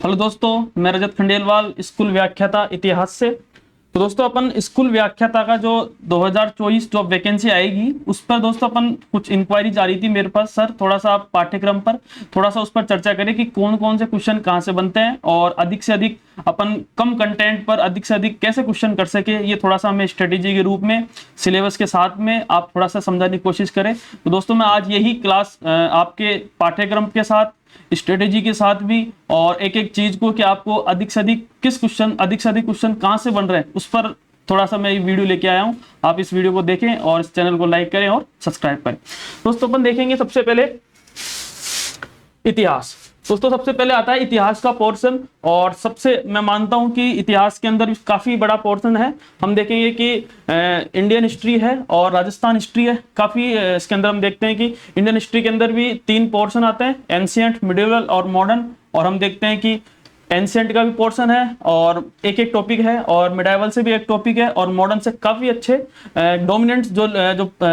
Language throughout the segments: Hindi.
हेलो दोस्तों, मैं रजत खंडेलवाल स्कूल व्याख्याता इतिहास से। तो दोस्तों अपन स्कूल व्याख्याता का जो 2024 जो वैकेंसी आएगी उस पर दोस्तों अपन कुछ इंक्वायरी जा रही थी मेरे पास। सर थोड़ा सा आप पाठ्यक्रम पर थोड़ा सा उस पर चर्चा करें कि कौन कौन से क्वेश्चन कहाँ से बनते हैं और अधिक से अधिक अपन कम कंटेंट पर अधिक से अधिक कैसे क्वेश्चन कर सके। ये थोड़ा सा हमें स्ट्रेटेजी के रूप में सिलेबस के साथ में आप थोड़ा सा समझाने की कोशिश करें। तो दोस्तों मैं आज यही क्लास आपके पाठ्यक्रम के साथ स्ट्रेटेजी के साथ भी और एक एक चीज को कि आपको अधिक से अधिक अधिक से अधिक क्वेश्चन कहां से बन रहे हैं उस पर थोड़ा सा मैं वीडियो लेके आया हूं। आप इस वीडियो को देखें और इस चैनल को लाइक करें और सब्सक्राइब करें। दोस्तों अपन देखेंगे सबसे पहले इतिहास। दोस्तों सबसे पहले आता है इतिहास का पोर्शन और सबसे मैं मानता हूं कि इतिहास के अंदर काफी बड़ा पोर्शन है। हम देखेंगे कि इंडियन हिस्ट्री है और राजस्थान हिस्ट्री है। काफी इसके अंदर हम देखते हैं कि इंडियन हिस्ट्री के अंदर भी 3 पोर्शन आते हैं, एंशिएंट, मिडिवल और मॉडर्न। और हम देखते हैं कि एंशिएंट का भी पोर्शन है और एक एक टॉपिक है और मिडाइवल से भी एक टॉपिक है और मॉडर्न से काफी अच्छे डोमिनेंट जो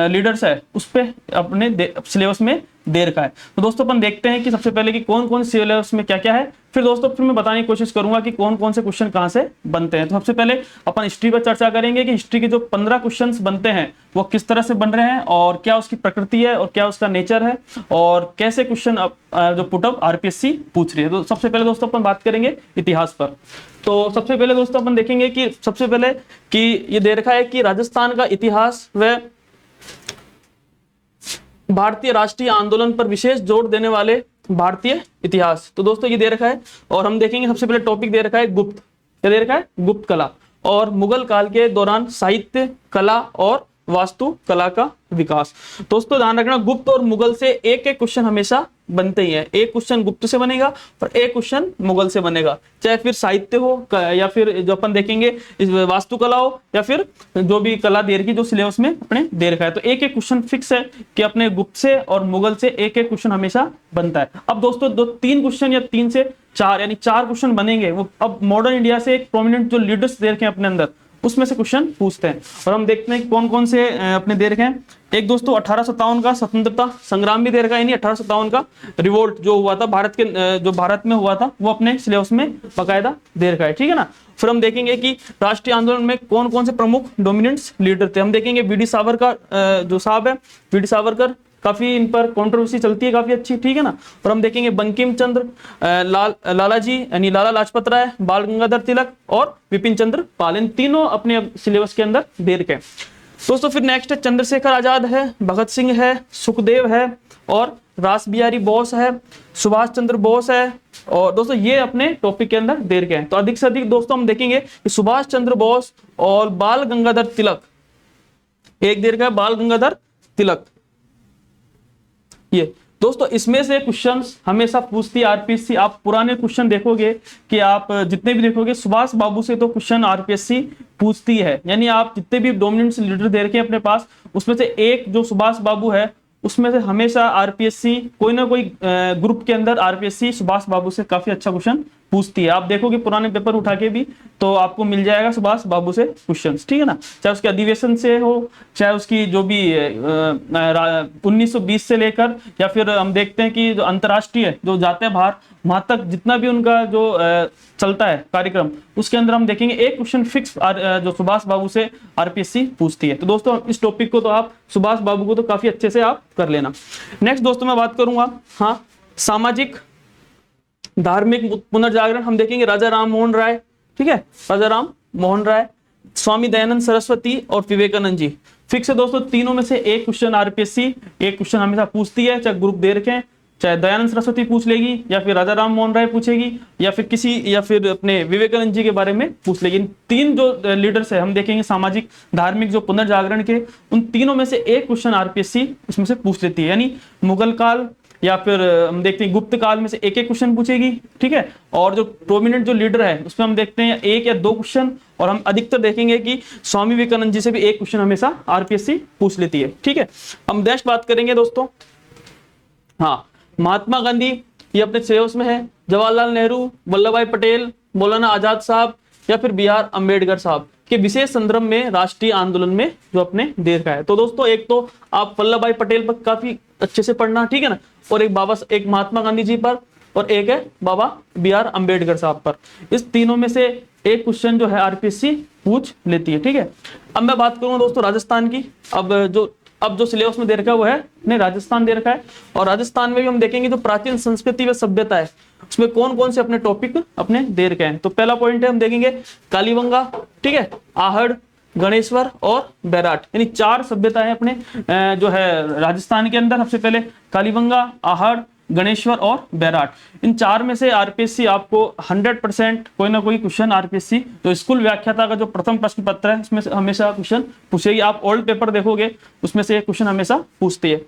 लीडर्स है उस पे अपने सिलेबस में दे रखा है। तो दोस्तों अपन देखते हैं कि सबसे पहले कि कौन कौन सिलेबस में क्या क्या है, फिर दोस्तों फिर मैं बताने की कोशिश करूंगा कि कौन कौन से क्वेश्चन कहां से बनते हैं। तो सबसे पहले अपन हिस्ट्री पर चर्चा करेंगे कि हिस्ट्री के जो 15 क्वेश्चन बनते हैं वो किस तरह से बन रहे हैं और क्या उसकी प्रकृति है और क्या उसका नेचर है और कैसे क्वेश्चन जो पुटअप आरपीएससी पूछ रही है। तो सबसे पहले दोस्तों अपन बात करेंगे इतिहास पर। तो सबसे पहले दोस्तों अपन देखेंगे कि सबसे पहले कि ये दे रखा है कि राजस्थान का इतिहास व भारतीय राष्ट्रीय आंदोलन पर विशेष जोर देने वाले भारतीय इतिहास। तो दोस्तों ये दे रखा है और हम देखेंगे सबसे पहले टॉपिक दे रखा है गुप्त। क्या दे रखा है? गुप्त कला और मुगल काल के दौरान साहित्य, कला और वास्तु कला का विकास। दोस्तों ध्यान रखना, गुप्त और मुगल से एक एक क्वेश्चन हमेशा बनते ही है। एक क्वेश्चन गुप्त से बनेगा और एक क्वेश्चन मुगल से बनेगा, चाहे फिर साहित्य हो या फिर जो अपन देखेंगे वास्तुकला हो या फिर जो भी कला दे रखी जो सिलेबस में अपने दे रखा है। तो एक एक क्वेश्चन फिक्स है कि अपने गुप्त से और मुगल से एक एक क्वेश्चन हमेशा बनता है। अब दोस्तों 3 क्वेश्चन या 3 से 4 यानी 4 क्वेश्चन बनेंगे। वो अब मॉडर्न इंडिया से एक प्रोमिनेंट जो लीडर्स दे रखे हैं अपने अंदर उसमें से क्वेश्चन पूछते हैं और हम देखते हैं कि कौन कौन से अपने दे रखे हैं। एक दोस्तों 1857 का स्वतंत्रता संग्राम भी दे रखा है, यानी 1857 का रिवोल्ट जो हुआ था जो भारत में हुआ था वो अपने सिलेबस में बकायदा दे रखा है, ठीक है ना। फिर हम देखेंगे कि राष्ट्रीय आंदोलन में कौन कौन से प्रमुख डोमिनेंट्स लीडर थे। हम देखेंगे वीडी सावरकर जो साहब है, वीडी सावरकर काफी इन पर कंट्रोवर्सी चलती है काफी अच्छी, ठीक है ना। और हम देखेंगे बंकिम चंद्र, लालाजी यानी लाला लाजपत राय, बाल गंगाधर तिलक और विपिन चंद्र पाल, इन तीनों अपने सिलेबस के अंदर दे रखे हैं। दोस्तों फिर नेक्स्ट है चंद्रशेखर आजाद है, भगत सिंह है, सुखदेव है और रास बिहारी बोस है, सुभाष चंद्र बोस है। और दोस्तों ये अपने टॉपिक के अंदर दे रखे हैं। तो अधिक से अधिक दोस्तों हम देखेंगे कि सुभाष चंद्र बोस और बाल गंगाधर तिलक, एक दे रखा है बाल गंगाधर तिलक। ये दोस्तों इसमें से क्वेश्चंस हमेशा पूछती है आरपीएससी। आप पुराने क्वेश्चन देखोगे कि आप जितने भी देखोगे सुभाष बाबू से तो क्वेश्चन आरपीएससी पूछती है, यानी आप जितने भी डोमिनेंट लीडर दे रखे हैं अपने पास उसमें से एक जो सुभाष बाबू है उसमें से हमेशा आरपीएससी कोई ना कोई ग्रुप के अंदर आरपीएससी सुभाष बाबू से काफी अच्छा क्वेश्चन पूछती है। आप देखोगे पुराने पेपर उठा के भी तो आपको मिल जाएगा सुभाष बाबू से क्वेश्चंस, ठीक है ना। चाहे उसके अधिवेशन से हो, चाहे उसकी जो भी 1920 से लेकर या फिर हम देखते हैं कि जो अंतर्राष्ट्रीय जो जाते हैं बाहर वहां तक जितना भी उनका जो चलता है कार्यक्रम उसके अंदर हम देखेंगे एक क्वेश्चन फिक्स जो सुभाष बाबू से आरपीएससी पूछती है। तो दोस्तों इस टॉपिक को तो आप सुभाष बाबू को तो काफी अच्छे से आप कर लेना। नेक्स्ट दोस्तों मैं बात करूंगा सामाजिक धार्मिक पुनर्जागरण। हम देखेंगे राजा राम मोहन राय, ठीक है, राजा राम मोहन राय, स्वामी दयानंद सरस्वती और विवेकानंद जी। फिक्स है दोस्तों, तीनों में से एक क्वेश्चन आरपीएससी एक क्वेश्चन हमेशा पूछती है, चाहे ग्रुप दे रखे हैं, चाहे दयानंद सरस्वती पूछ लेगी या फिर राजा राम मोहन राय पूछेगी या फिर अपने विवेकानंद जी के बारे में पूछ लेगी। 3 जो लीडर्स है हम देखेंगे सामाजिक धार्मिक जो पुनर्जागरण के, उन तीनों में से एक क्वेश्चन आरपीएससी इसमें से पूछ लेती है, यानी मुगल काल या फिर हम देखते हैं गुप्त काल में से एक एक क्वेश्चन पूछेगी, ठीक है। और जो प्रोमिनेंट जो लीडर है उसमें हम देखते हैं 1 या 2 क्वेश्चन और हम अधिकतर देखेंगे कि स्वामी विवेकानंद जी से भी एक क्वेश्चन हमेशा आरपीएससी पूछ लेती है, ठीक है। हम नेक्स्ट बात करेंगे दोस्तों महात्मा गांधी, ये अपने सिलेबस में है, जवाहरलाल नेहरू, वल्लभ भाई पटेल, मौलाना आजाद साहब या फिर BR अम्बेडकर साहब के विशेष संदर्भ में राष्ट्रीय आंदोलन में जो अपने दे रखा है। तो दोस्तों एक तो आप वल्लभ भाई पटेल पर काफी अच्छे से पढ़ना, ठीक है ना, और एक महात्मा गांधी जी पर और एक है बाबा BR अम्बेडकर साहब पर। इस तीनों में से एक क्वेश्चन जो है आरपीएससी पूछ लेती है। ठीक है, अब मैं बात करूंगा दोस्तों राजस्थान की। अब जो सिलेबस में दे रखा है वो है नहीं, राजस्थान दे रखा है। और राजस्थान में भी हम देखेंगे जो प्राचीन संस्कृति व सभ्यता है उसमें कौन कौन से अपने टॉपिक अपने दे रखे हैं। तो पहला पॉइंट है हम देखेंगे कालीबंगा, ठीक है, आहड़, गणेश्वर और बैराट, यानी 4 सभ्यताएं अपने जो है राजस्थान के अंदर। सबसे पहले कालीबंगा, आहड़, गणेश्वर और बैराट, इन 4 में से आरपीएससी आपको 100% कोई ना कोई क्वेश्चन आरपीएससी तो स्कूल व्याख्याता का जो प्रथम प्रश्न पत्र है उसमें से हमेशा क्वेश्चन पूछेगी। आप ओल्ड पेपर देखोगे उसमें से एक क्वेश्चन हमेशा पूछती है।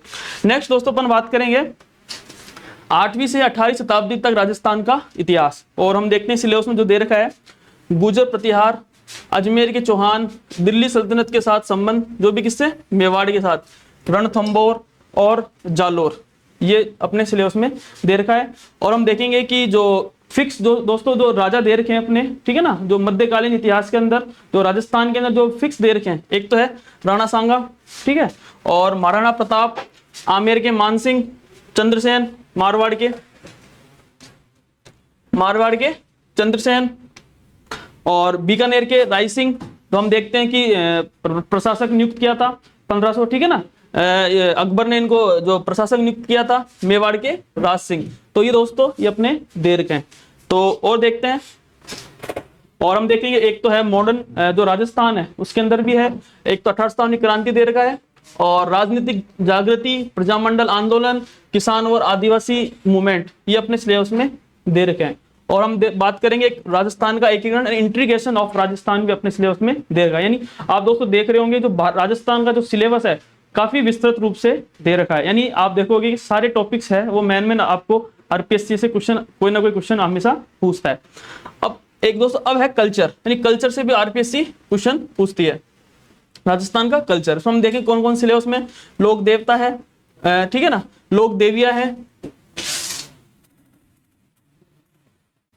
नेक्स्ट दोस्तों अपन बात करेंगे 8वीं से 18वीं शताब्दी तक राजस्थान का इतिहास। और हम देखते हैं सिलेबस में जो दे रखा है गुर्जर प्रतिहार, अजमेर के चौहान, दिल्ली सल्तनत के साथ संबंध, जो भी किससे, मेवाड़ के साथ, रणथंबोर और जालोर, ये अपने सिलेबस में दे रखा है। और हम देखेंगे कि जो फिक्स जो दोस्तों जो राजा दे रखे हैं अपने, ठीक है ना, जो मध्यकालीन इतिहास के अंदर जो राजस्थान के अंदर जो फिक्स दे रखे हैं, एक तो है राणा सांगा, ठीक है, और महाराणा प्रताप, आमेर के मानसिंह, चंद्रसेन, मारवाड़ के चंद्रसेन और बीकानेर के राय सिंह। तो हम देखते हैं कि प्रशासक नियुक्त किया था 1500, ठीक है ना, अकबर ने इनको जो प्रशासक नियुक्त किया था मेवाड़ के राज सिंह। तो ये दोस्तों ये अपने दे रखे हैं। तो और देखते हैं, और हम देखेंगे एक तो है मॉडर्न जो राजस्थान है उसके अंदर भी है, एक तो 18 क्रांति दे रखा है, और राजनीतिक जागृति, प्रजामंडल आंदोलन, किसान और आदिवासी मूवमेंट, ये अपने सिलेबस में दे रखे हैं। और हम बात करेंगे राजस्थान का एकीकरण, इंटीग्रेशन ऑफ राजस्थान भी अपने सिलेबस में दे रखा है। यानी आप दोस्तों देख रहे होंगे जो राजस्थान का जो सिलेबस है काफी विस्तृत रूप से दे रखा है। यानी आप देखोगे कि सारे टॉपिक्स है वो मैन आपको आरपीएससी से क्वेश्चन कोई ना कोई क्वेश्चन हमेशा पूछता है। अब एक दोस्तों अब है कल्चर, यानी कल्चर से भी आरपीएससी क्वेश्चन पूछती है, राजस्थान का कल्चर। तो हम देखें कौन कौन सिलेबस में, लोक देवता है, ठीक है ना, लोक देविया है,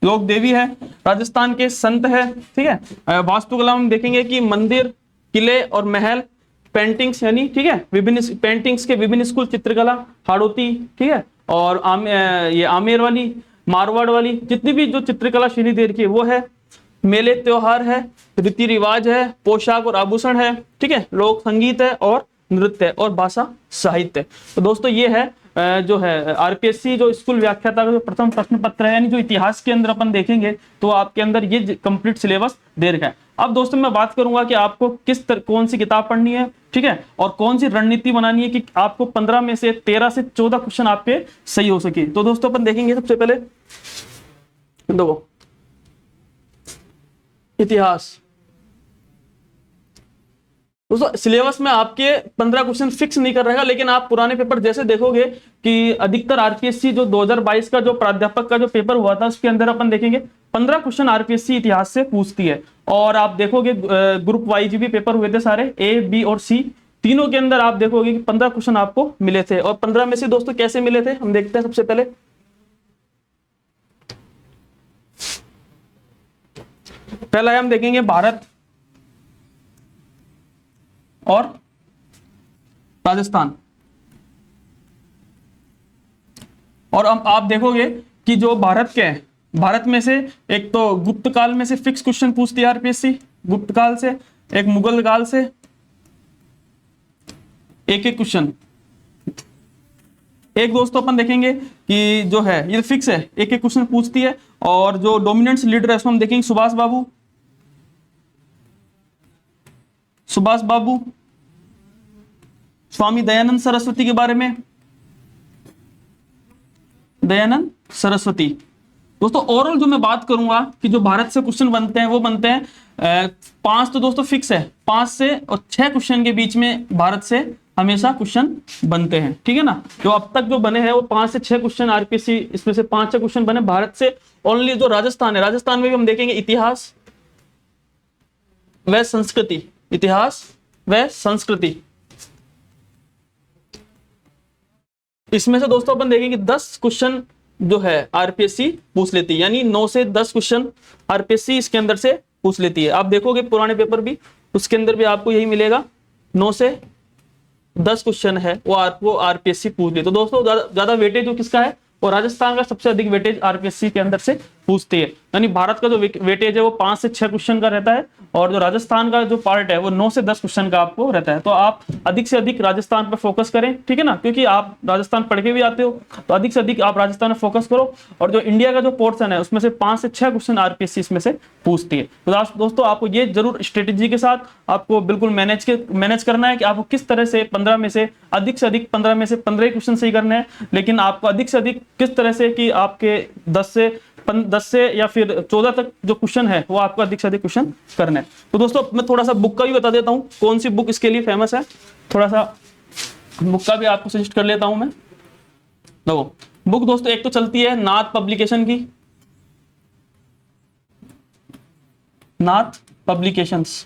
लोक देवी है, राजस्थान के संत है, ठीक है, वास्तुकला हम देखेंगे कि मंदिर, किले और महल, पेंटिंग्स यानी, ठीक है, विभिन्न पेंटिंग्स के विभिन्न स्कूल, चित्रकला, हाड़ोती, ठीक है, और ये आमेर वाली, मारवाड़ वाली, जितनी भी जो चित्रकला श्रेणी दे रखी है वो है, मेले त्योहार है, रीति रिवाज है, पोशाक और आभूषण है, ठीक है, लोक संगीत है और नृत्य है और भाषा साहित्य। तो दोस्तों ये है जो है आरपीएससी जो स्कूल व्याख्याता का जो प्रथम प्रश्न पत्र है, यानी जो इतिहास के अंदर अपन देखेंगे तो आपके अंदर ये कंप्लीट सिलेबस दे रखा है। अब दोस्तों मैं बात करूंगा कि आपको कौन सी किताब पढ़नी है, ठीक है, और कौन सी रणनीति बनानी है कि आपको 15 में से 13 से 14 क्वेश्चन आपके सही हो सके। तो दोस्तों अपन देखेंगे सबसे पहले देखो इतिहास। दोस्तों सिलेबस में आपके 15 क्वेश्चन फिक्स नहीं कर रहेगा, लेकिन आप पुराने पेपर जैसे देखोगे कि अधिकतर आरपीएससी जो 2022 का जो प्राध्यापक का जो पेपर हुआ था उसके अंदर अपन देखेंगे 15 क्वेश्चन आरपीएससी इतिहास से पूछती है। और आप देखोगे ग्रुप वाइज भी पेपर हुए थे सारे, ए, बी और सी, तीनों के अंदर आप देखोगे कि 15 क्वेश्चन आपको मिले थे। और 15 में से दोस्तों कैसे मिले थे हम देखते हैं। सबसे पहले पहला है हम देखेंगे भारत और राजस्थान। और अब आप देखोगे कि जो भारत के हैं, भारत में से एक तो गुप्त काल में से फिक्स क्वेश्चन पूछती है आरपीएससी, गुप्त काल से, एक मुगल काल से, एक एक क्वेश्चन। एक दोस्तों अपन देखेंगे कि जो है ये फिक्स है, एक एक क्वेश्चन पूछती है। और जो डोमिनेंट लीडर है उसमें हम देखेंगे सुभाष बाबू, स्वामी दयानंद सरस्वती के बारे में, दयानंद सरस्वती। दोस्तों ओवरऑल जो मैं बात करूंगा कि जो भारत से क्वेश्चन बनते हैं वो बनते हैं 5 तो दोस्तों फिक्स है, 5 से और 6 क्वेश्चन के बीच में भारत से हमेशा क्वेश्चन बनते हैं, ठीक है ना। जो अब तक जो बने हैं वो 5 से 6 क्वेश्चन आरपीएससी, इसमें से 5-6 क्वेश्चन बने भारत से। ओनली जो राजस्थान है, राजस्थान में भी हम देखेंगे इतिहास व संस्कृति, इतिहास व संस्कृति, इसमें से दोस्तों अपन देखेंगे 10 क्वेश्चन जो है आरपीएससी पूछ लेती है, यानी 9 से 10 क्वेश्चन आरपीएससी इसके अंदर से पूछ लेती है। आप देखोगे पुराने पेपर भी उसके अंदर भी आपको यही मिलेगा, 9 से 10 क्वेश्चन है वो आरपीएससी पूछ ले। तो दोस्तों ज्यादा वेटेज जो किसका है और राजस्थान का सबसे अधिक वेटेज आरपीएससी के अंदर से पूछती है। यानी भारत का जो वेटेज है वो 5 से 6 क्वेश्चन का रहता है, और जो राजस्थान का जो पार्ट है वो 9 से 10 क्वेश्चन का आपको रहता है। तो आप अधिक से अधिक राजस्थान पर फोकस करें, ठीक है ना, क्योंकि आप राजस्थान पढ़ के भी आते हो, तो अधिक से अधिक आप राजस्थान में फोकस करो। और जो इंडिया का जो पोर्शन है उसमें से 5 से 6 क्वेश्चन आरपीएससी इसमें से पूछती है। तो दोस्तों आपको ये जरूर स्ट्रेटेजी के साथ आपको बिल्कुल मैनेज करना है कि आपको किस तरह से 15 में से अधिक 15 में से 15 क्वेश्चन सही करने हैं, लेकिन आपको अधिक से अधिक किस तरह से कि आपके 10 से या फिर 14 तक जो क्वेश्चन है वो आपको अधिक से अधिक क्वेश्चन करना है। तो दोस्तों मैं थोड़ा सा बुक का भी बता देता हूँ, कौन सी बुक इसके लिए फेमस है, थोड़ा सा बुक का भी आपको सजेस्ट कर लेता हूं मैं। देखो बुक दोस्तों एक तो चलती है नाथ पब्लिकेशन की, नाथ पब्लिकेशंस।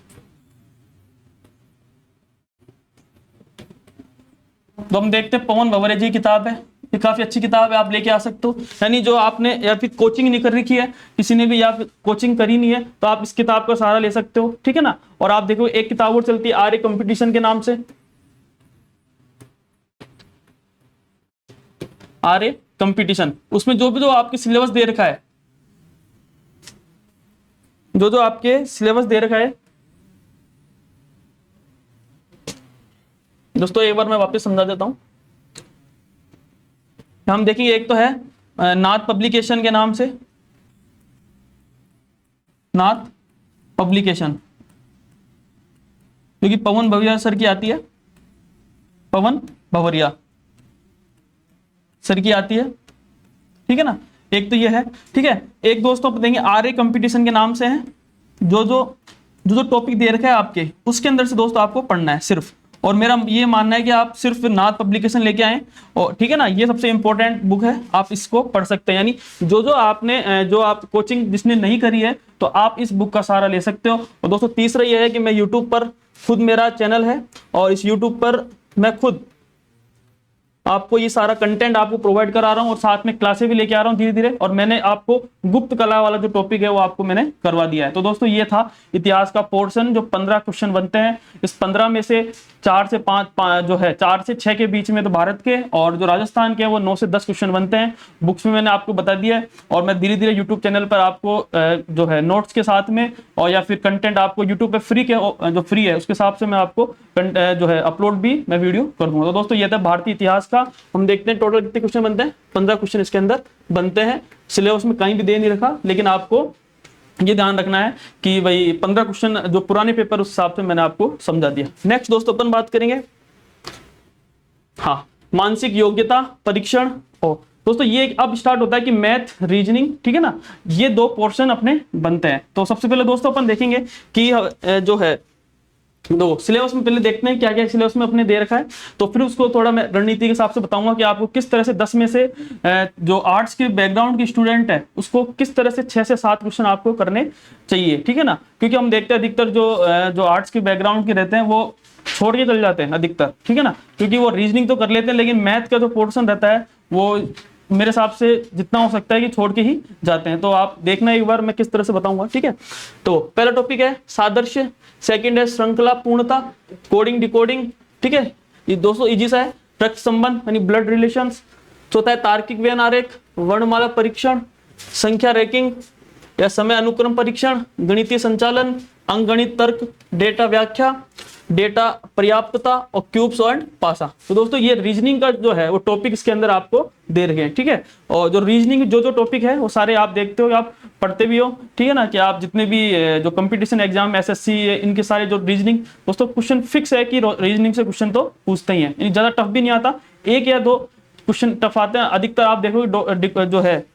तो हम देखते हैं पवन भवरे जी की किताब है, ये काफी अच्छी किताब है, आप लेके आ सकते हो। यानी जो आपने या फिर कोचिंग नहीं कर रखी है किसी ने भी, या फिर कोचिंग करी नहीं है, तो आप इस किताब का सहारा ले सकते हो, ठीक है ना। और आप देखो एक किताब और चलती है आर्य कंपटीशन के नाम से, आर्य कंपटीशन। उसमें जो आपके सिलेबस दे रखा है, जो आपके सिलेबस दे रखा है दोस्तों, एक बार मैं वापस समझा देता हूं। हम देखेंगे एक तो है नाथ पब्लिकेशन के नाम से, नाथ पब्लिकेशन, जो कि पवन भवरिया सर की आती है, पवन भवरिया सर की आती है, ठीक है ना। एक तो ये है, ठीक है। एक दोस्तों आप देंगे आर्य कंपटीशन के नाम से है, जो टॉपिक दे रखा है आपके उसके अंदर से दोस्तों आपको पढ़ना है सिर्फ। और मेरा ये मानना है कि आप सिर्फ नाथ पब्लिकेशन लेके आए, और ठीक है ना, ये सबसे इंपॉर्टेंट बुक है, आप इसको पढ़ सकते हैं। यानी जो आप कोचिंग जिसने नहीं करी है तो आप इस बुक का सहारा ले सकते हो। और दोस्तों तीसरा ये है कि मैं यूट्यूब पर खुद, मेरा चैनल है और इस यूट्यूब पर मैं खुद आपको ये सारा कंटेंट आपको प्रोवाइड करा रहा हूं, और साथ में क्लासेस भी लेके आ रहा हूं धीरे धीरे। और मैंने आपको गुप्त कला वाला जो टॉपिक है वो आपको मैंने करवा दिया है। तो दोस्तों ये था इतिहास का पोर्शन, जो 15 क्वेश्चन बनते हैं। इस 15 में से 4 से 5 जो है 4 से 6 के बीच में तो भारत के, और जो राजस्थान के वो 9 से 10 क्वेश्चन बनते हैं। बुक्स में मैंने आपको बता दिया है, और मैं धीरे धीरे यूट्यूब चैनल पर आपको जो है नोट्स के साथ में, और या फिर कंटेंट आपको यूट्यूब पे फ्री के जो फ्री है उसके हिसाब से मैं आपको जो है अपलोड भी मैं वीडियो कर दूंगा। तो दोस्तों ये था भारतीय इतिहास का। हम देखते हैं टोटल कितने क्वेश्चन बनते हैं। 15 क्वेश्चन इसके अंदर बनते हैं। सिलेबस में कहीं भी दे नहीं रखा, लेकिन आपको ये ध्यान रखना है कि भाई 15 क्वेश्चन जो पुराने पेपर उस हिसाब से मैंने आपको समझा दिया। नेक्स्ट दोस्तों अपन बात करेंगे मानसिक योग्यता परीक्षण। दोस्तों ये अब स्टार्ट होता है कि मैथ, रीजनिंग, ठीक है ना, ये 2 पोर्शन अपने बनते हैं। तो सबसे पहले दोस्तों अपन देखेंगे कि जो है सिलेबस में पहले देखते हैं क्या क्या सिलेबस में अपने दे रखा है, तो फिर उसको थोड़ा मैं रणनीति के हिसाब से बताऊंगा कि आपको किस तरह से 10 में से जो आर्ट्स के बैकग्राउंड की स्टूडेंट है उसको किस तरह से 6 से 7 क्वेश्चन आपको करने चाहिए, ठीक है ना। क्योंकि हम देखते हैं अधिकतर जो आर्ट्स के बैकग्राउंड के रहते हैं वो छोड़ के चले जाते हैं अधिकतर, ठीक है ना, क्योंकि वो रीजनिंग तो कर लेते हैं, लेकिन मैथ का जो पोर्शन रहता है वो मेरे हिसाब से जितना हो सकता है कि छोड़ के ही जाते हैं। तो आप देखना एक बार मैं किस तरह से बताऊंगा, ठीक है। तो पहला टॉपिक है सादृश्य, सेकंड है श्रृंखला पूर्णता, कोडिंग डिकोडिंग, ठीक है, ये दोस्तों इजी सा है। रक्त संबंध यानी ब्लड रिलेशंस, चौथा है तार्किक व्यन आरेख, वर्णमाला परीक्षण, संख्या रैंकिंग या समय अनुक्रम परीक्षण, गणितीय संचालन, अंकगणित तर्क, डेटा व्याख्या, डेटा पर्याप्तता और क्यूब्स एंड पासा। तो दोस्तों ये रीजनिंग का जो है वो टॉपिक इसके अंदर आपको दे रखे हैं, ठीक है। और जो रीजनिंग जो टॉपिक है वो सारे आप देखते हो, आप पढ़ते भी हो, ठीक है ना, कि आप जितने भी जो कंपटीशन एग्जाम एसएससी इनके सारे जो रीजनिंग दोस्तों क्वेश्चन फिक्स है कि रीजनिंग से क्वेश्चन तो पूछते ही है, ज्यादा टफ भी नहीं आता, 1 या 2 क्वेश्चन टफ आते हैं। अधिकतर आप देखोगे जो है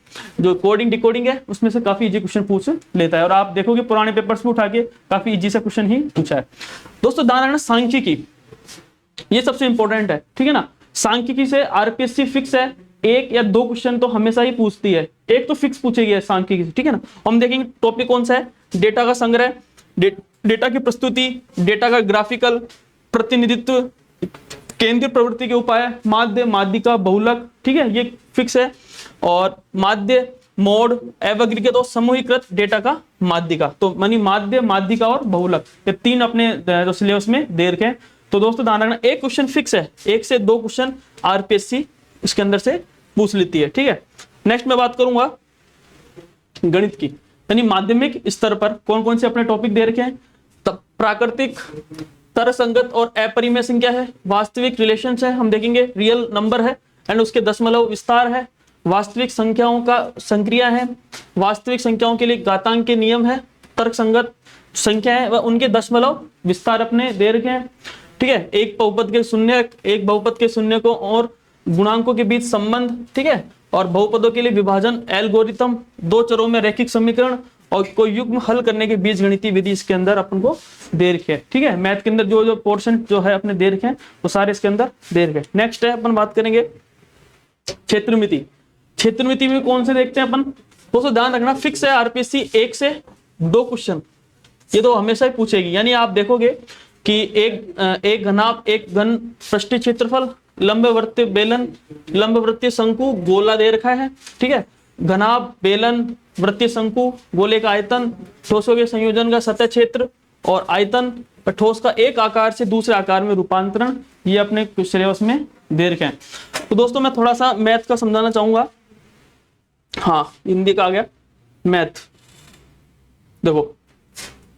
जो कोडिंग डिकोडिंग है उसमें से काफी इजी क्वेश्चन पूछ लेता है, और आप देखोगे पुराने पेपर्स में उठा के काफी इजी सा क्वेश्चन ही पूछा है। दोस्तों ध्यान रखना सांख्यिकी, ये सबसे इंपॉर्टेंट है, ठीक है ना। सांख्यिकी से आरपीएससी फिक्स है 1 या 2 क्वेश्चन तो हमेशा ही पूछती है, एक तो फिक्स पूछेगी सांख्यिकी से, ठीक है ना। हम देखेंगे टॉपिक कौन सा है, डेटा का संग्रह, डेटा की प्रस्तुति, डेटा का ग्राफिकल प्रतिनिधित्व, केंद्रीय प्रवृत्ति के उपाय, माध्य, माध्यिका, बहुलक, ठीक है, ये फिक्स है। और माध्य, मोड, एवग्रीगेट और समूहीकृत डेटा का माध्यिका, तो मानी माध्य, माध्यिका और बहुलक, ये 3 अपने जो सिलेबस में दे रखे हैं। तो दोस्तों ध्यान रखना एक क्वेश्चन फिक्स है, 1 से 2 क्वेश्चन आरपीएससी इसके अंदर से पूछ लेती है, ठीक है। नेक्स्ट मैं बात करूंगा गणित की, यानी माध्यमिक स्तर पर कौन कौन से अपने टॉपिक दे रखे हैं। तब प्राकृतिक, तर्कसंगत और अपरिमेय संख्या है, वास्तविक रिलेशंस है, हम देखेंगे रियल नंबर है, एंड उसके दशमलव विस्तार है, वास्तविक संख्याओं का संक्रिया है, वास्तविक संख्याओं के लिए घातांक के नियम है, तर्कसंगत संख्या है व उनके दशमलव विस्तार अपने दे रखे हैं, ठीक है। एक बहुपद के शून्य, एक बहुपद के शून्य को और गुणांकों के बीच संबंध, ठीक है, और बहुपदों के लिए विभाजन एल्गोरिथम, दो चरों में रैखिक समीकरण और कोई युग्म हल करने के बीच गणितीय विधि इसके अंदर अपन को दे रखे हैं, ठीक है। मैथ के अंदर जो जो पोर्शन जो है अपने दे रखे हैं वो सारे इसके अंदर दे रखे हैं। नेक्स्ट है अपन बात करेंगे क्षेत्रमिति। क्षेत्रमिति में कौन से देखते हैं अपन, दोस्तों ध्यान रखना फिक्स है आरपीएससी 1 से 2 क्वेश्चन ये तो हमेशा ही पूछेगी, यानी आप देखोगे कि एक घनाभ, एक घन पृष्ठीय क्षेत्रफल, लंबवृत्तीय बेलन, लंबवृत्तीय शंकु, गोला दे रखा है, ठीक है। घनाभ, बेलन, वृत्तीय शंकु, गोले का आयतन, ठोसों के संयोजन का सतह क्षेत्र और आयतन, ठोस का एक आकार से दूसरे आकार में रूपांतरण, ये अपने सिलेबस में दे रखे हैं। तो दोस्तों मैं थोड़ा सा मैथ का समझाना चाहूंगा। हाँ, हिंदी का आ गया, मैथ देखो,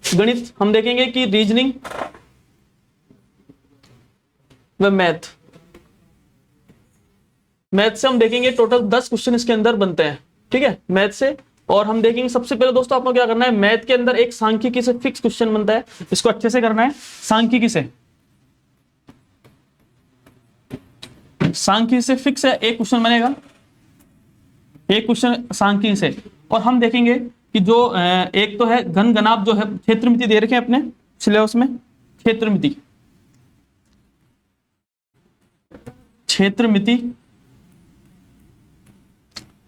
गणित हम देखेंगे कि रीजनिंग व मैथ से हम देखेंगे टोटल 10 क्वेश्चन इसके अंदर बनते हैं, ठीक है, मैथ से। और हम देखेंगे सबसे पहले दोस्तों आपको क्या करना है, मैथ के अंदर एक सांख्यिकी से फिक्स क्वेश्चन बनता है, इसको अच्छे से करना है। सांख्यिकी से फिक्स है, एक क्वेश्चन बनेगा, एक क्वेश्चन सांख्यिकी से। और हम देखेंगे कि जो एक तो है घन घनाभ, जो है क्षेत्रमिति दे रखे हैं अपने सिलेबस में, क्षेत्रमिति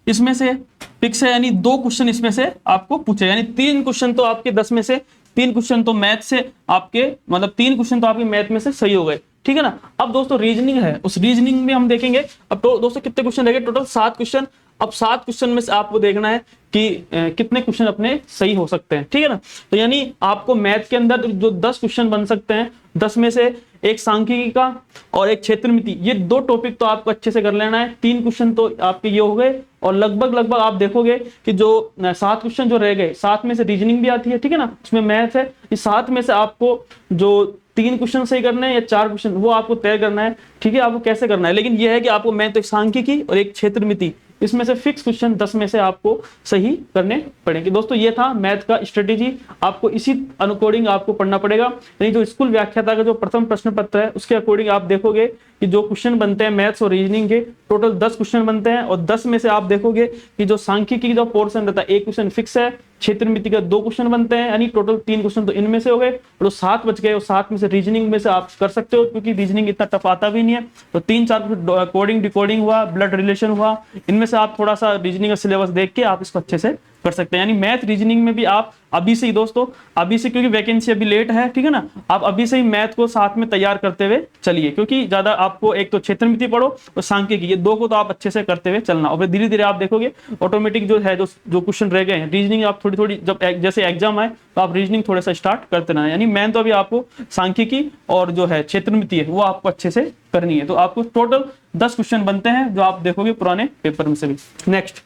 इसमें से फिक्स है, यानी 2 क्वेश्चन इसमें से आपको पूछे, यानी 3 क्वेश्चन तो आपके 10 में से 3 क्वेश्चन तो मैथ से आपके, मतलब 3 क्वेश्चन तो आपके मैथ में से सही हो गए, ठीक है ना। अब दोस्तों रीजनिंग है, उस रीजनिंग में हम देखेंगे अब तो दोस्तों कितने क्वेश्चन रह गए, टोटल 7 क्वेश्चन। अब 7 क्वेश्चन में से आपको देखना है कि कितने क्वेश्चन अपने सही हो सकते हैं, ठीक है ना। तो यानी आपको मैथ के अंदर जो 10 क्वेश्चन बन सकते हैं, 10 में से एक सांख्यिकी का और एक क्षेत्रमिति, ये 2 टॉपिक तो आपको अच्छे से कर लेना है। 3 क्वेश्चन तो आपके ये हो गए, और लगभग आप देखोगे कि जो 7 क्वेश्चन जो रह गए, 7 में से रीजनिंग भी आती है, ठीक है ना, उसमें मैथ है, इस 7 में से आपको जो 3 क्वेश्चन सही करने हैं या 4 क्वेश्चन, वो आपको तय करना है, ठीक है, आपको कैसे करना है। लेकिन ये है कि आपको मैथ, एक सांख्यिकी और एक क्षेत्रमिति, इसमें से फिक्स क्वेश्चन 10 में से आपको सही करने पड़ेंगे। दोस्तों ये था मैथ का स्ट्रेटेजी, आपको इसी अकॉर्डिंग आपको पढ़ना पड़ेगा। यानी जो स्कूल व्याख्याता का जो प्रथम प्रश्न पत्र है उसके अकॉर्डिंग आप देखोगे कि जो क्वेश्चन बनते हैं मैथ्स और रीजनिंग के, टोटल 10 क्वेश्चन बनते हैं, और 10 में से आप देखोगे कि जो सांख्यिकी जो पोर्शन रहता है, एक क्वेश्चन फिक्स है, क्षेत्रमिति का 2 क्वेश्चन बनते हैं, यानी टोटल 3 क्वेश्चन तो इनमें से हो गए, और 7 बच गए, और 7 में से रीजनिंग में से आप कर सकते हो, क्योंकि रीजनिंग इतना टफ आता भी नहीं है। तो 3-4 कोडिंग डिकोडिंग हुआ, ब्लड रिलेशन हुआ, इनमें से आप थोड़ा सा रीजनिंग का सिलेबस देख के आप इसको अच्छे से कर सकते हैं। यानी मैथ रीजनिंग में भी आप अभी से ही दोस्तों, अभी से, क्योंकि वैकेंसी अभी लेट है, ठीक है ना, आप अभी से ही मैथ को साथ में तैयार करते हुए चलिए, क्योंकि ज्यादा आपको एक तो क्षेत्रमिति पढ़ो और सांख्यिकी, ये 2 को तो आप अच्छे से करते हुए चलना, और फिर धीरे धीरे आप देखोगे ऑटोमेटिक जो है जो क्वेश्चन रह गए हैं रीजनिंग, आप थोड़ी थोड़ी जब जैसे एग्जाम आए तो आप रीजनिंग थोड़ा सा स्टार्ट करते रहना। यानी मैन तो अभी आपको सांख्यिकी और जो है क्षेत्रमिति है वो आपको अच्छे से करनी है। तो आपको टोटल 10 क्वेश्चन बनते हैं, जो आप देखोगे पुराने पेपर में से भी। नेक्स्ट,